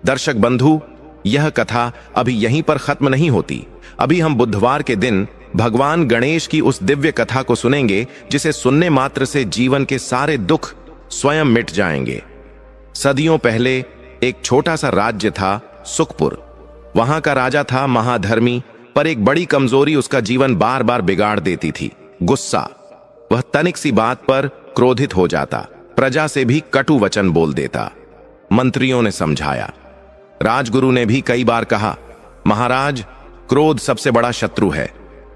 दर्शक बंधु, यह कथा अभी यहीं पर खत्म नहीं होती। अभी हम बुधवार के दिन भगवान गणेश की उस दिव्य कथा को सुनेंगे जिसे सुनने मात्र से जीवन के सारे दुख स्वयं मिट जाएंगे। सदियों पहले एक छोटा सा राज्य था, सुखपुर। वहां का राजा था महाधर्मी, पर एक बड़ी कमजोरी उसका जीवन बार बार बिगाड़ देती थी, गुस्सा। वह तनिक सी बात पर क्रोधित हो जाता, प्रजा से भी कटु वचन बोल देता। मंत्रियों ने समझाया, राजगुरु ने भी कई बार कहा, महाराज, क्रोध सबसे बड़ा शत्रु है,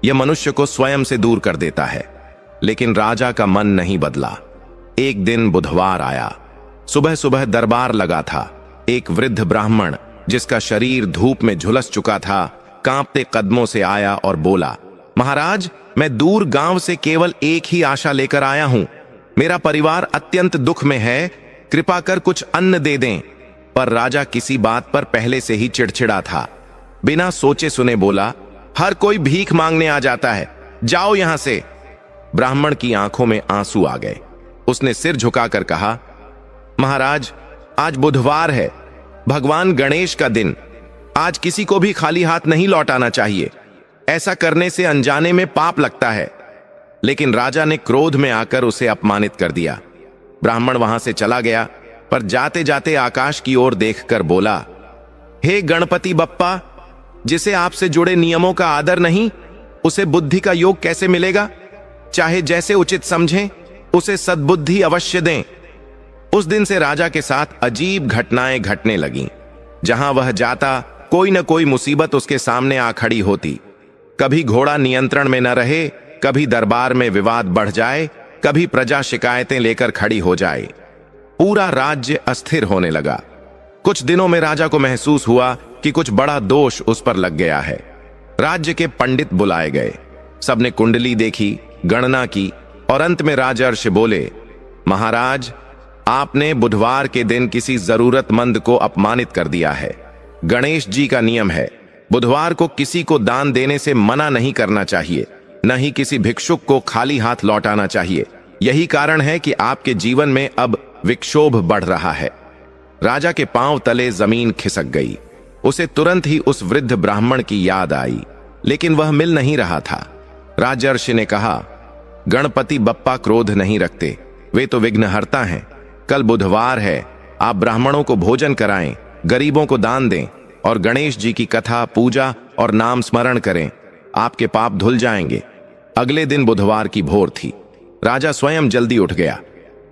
यह मनुष्य को स्वयं से दूर कर देता है। लेकिन राजा का मन नहीं बदला। एक दिन बुधवार आया। सुबह सुबह दरबार लगा था। एक वृद्ध ब्राह्मण जिसका शरीर धूप में झुलस चुका था, कांपते कदमों से आया और बोला, महाराज, मैं दूर गांव से केवल एक ही आशा लेकर आया हूं। मेरा परिवार अत्यंत दुख में है, कृपा कर कुछ अन्न दे दें। पर राजा किसी बात पर पहले से ही चिड़चिड़ा था। बिना सोचे सुने बोला, हर कोई भीख मांगने आ जाता है, जाओ यहां से। ब्राह्मण की आंखों में आंसू आ गए। उसने सिर झुकाकर कहा, महाराज, आज बुधवार है, भगवान गणेश का दिन। आज किसी को भी खाली हाथ नहीं लौटाना चाहिए। ऐसा करने से अनजाने में पाप लगता है। लेकिन राजा ने क्रोध में आकर उसे अपमानित कर दिया। ब्राह्मण वहां से चला गया, पर जाते जाते आकाश की ओर देखकर बोला, हे गणपति बप्पा, जिसे आपसे जुड़े नियमों का आदर नहीं, उसे बुद्धि का योग कैसे मिलेगा? चाहे जैसे उचित समझें, उसे सद्बुद्धि अवश्य दें। उस दिन से राजा के साथ अजीब घटनाएं घटने लगीं। जहां वह जाता, कोई न कोई मुसीबत उसके सामने आ खड़ी होती। कभी घोड़ा नियंत्रण में न रहे, कभी दरबार में विवाद बढ़ जाए, कभी प्रजा शिकायतें लेकर खड़ी हो जाए। पूरा राज्य अस्थिर होने लगा। कुछ दिनों में राजा को महसूस हुआ कि कुछ बड़ा दोष उस पर लग गया है। राज्य के पंडित बुलाए गए। सबने कुंडली देखी, गणना की और अंत में राजर्षि बोले, महाराज, आपने बुधवार के दिन किसी जरूरतमंद को अपमानित कर दिया है। गणेश जी का नियम है, बुधवार को किसी को दान देने से मना नहीं करना चाहिए, न ही किसी भिक्षुक को खाली हाथ लौटाना चाहिए। यही कारण है कि आपके जीवन में अब विक्षोभ बढ़ रहा है। राजा के पांव तले जमीन खिसक गई। उसे तुरंत ही उस वृद्ध ब्राह्मण की याद आई, लेकिन वह मिल नहीं रहा था। राजर्षि ने कहा, गणपति बप्पा क्रोध नहीं रखते, वे तो विघ्नहर्ता हैं। कल बुधवार है, आप ब्राह्मणों को भोजन कराएं, गरीबों को दान दें और गणेश जी की कथा, पूजा और नाम स्मरण करें। आपके पाप धुल जाएंगे। अगले दिन बुधवार की भोर थी। राजा स्वयं जल्दी उठ गया,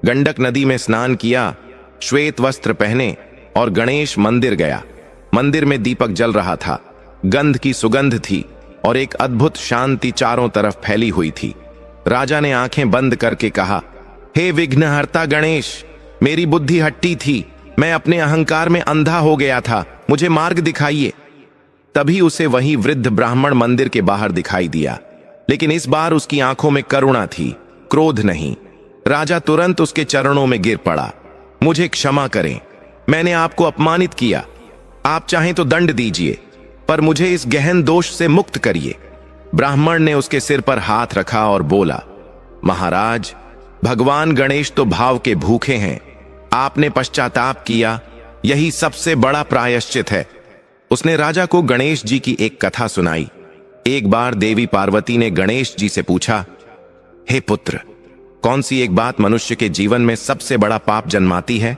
गंडक नदी में स्नान किया, श्वेत वस्त्र पहने और गणेश मंदिर गया। मंदिर में दीपक जल रहा था, गंध की सुगंध थी और एक अद्भुत शांति चारों तरफ फैली हुई थी। राजा ने आंखें बंद करके कहा, हे विघ्नहर्ता गणेश, मेरी बुद्धि हट्टी थी, मैं अपने अहंकार में अंधा हो गया था, मुझे मार्ग दिखाइए। तभी उसे वही वृद्ध ब्राह्मण मंदिर के बाहर दिखाई दिया, लेकिन इस बार उसकी आंखों में करुणा थी, क्रोध नहीं। राजा तुरंत उसके चरणों में गिर पड़ा, मुझे क्षमा करें, मैंने आपको अपमानित किया। आप चाहें तो दंड दीजिए, पर मुझे इस गहन दोष से मुक्त करिए। ब्राह्मण ने उसके सिर पर हाथ रखा और बोला, महाराज, भगवान गणेश तो भाव के भूखे हैं। आपने पश्चाताप किया, यही सबसे बड़ा प्रायश्चित है। उसने राजा को गणेश जी की एक कथा सुनाई। एक बार देवी पार्वती ने गणेश जी से पूछा, हे पुत्र, कौन सी एक बात मनुष्य के जीवन में सबसे बड़ा पाप जन्माती है?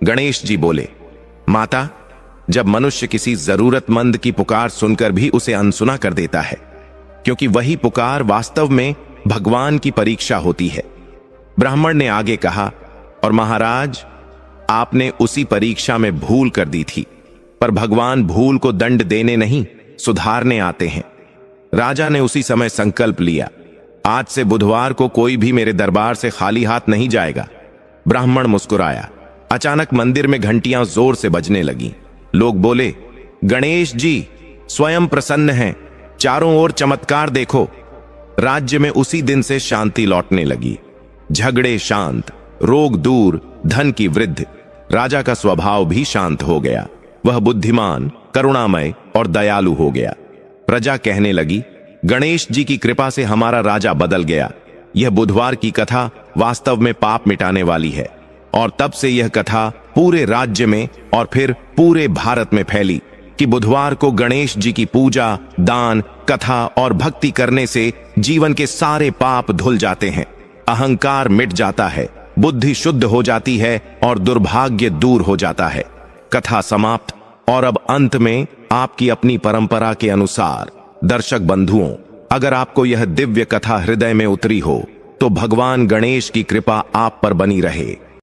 गणेश जी बोले, माता, जब मनुष्य किसी जरूरतमंद की पुकार सुनकर भी उसे अनसुना कर देता है, क्योंकि वही पुकार वास्तव में भगवान की परीक्षा होती है। ब्राह्मण ने आगे कहा, और महाराज, आपने उसी परीक्षा में भूल कर दी थी, पर भगवान भूल को दंड देने नहीं, सुधारने आते हैं। राजा ने उसी समय संकल्प लिया, आज से बुधवार को कोई भी मेरे दरबार से खाली हाथ नहीं जाएगा। ब्राह्मण मुस्कुराया। अचानक मंदिर में घंटियां जोर से बजने लगीं। लोग बोले, गणेश जी स्वयं प्रसन्न हैं, चारों ओर चमत्कार देखो। राज्य में उसी दिन से शांति लौटने लगी। झगड़े शांत, रोग दूर, धन की वृद्धि। राजा का स्वभाव भी शांत हो गया। वह बुद्धिमान, करुणामय और दयालु हो गया। प्रजा कहने लगी, गणेश जी की कृपा से हमारा राजा बदल गया। यह बुधवार की कथा वास्तव में पाप मिटाने वाली है। और तब से यह कथा पूरे राज्य में और फिर पूरे भारत में फैली। कि बुधवार को गणेश जी की पूजा, दान, कथा और भक्ति करने से जीवन के सारे पाप धुल जाते हैं, अहंकार मिट जाता है, बुद्धि शुद्ध हो जाती है और दुर्भाग्य दूर हो जाता है। कथा समाप्त। और अब अंत में आपकी अपनी परंपरा के अनुसार दर्शक बंधुओं, अगर आपको यह दिव्य कथा हृदय में उतरी हो तो भगवान गणेश की कृपा आप पर बनी रहे।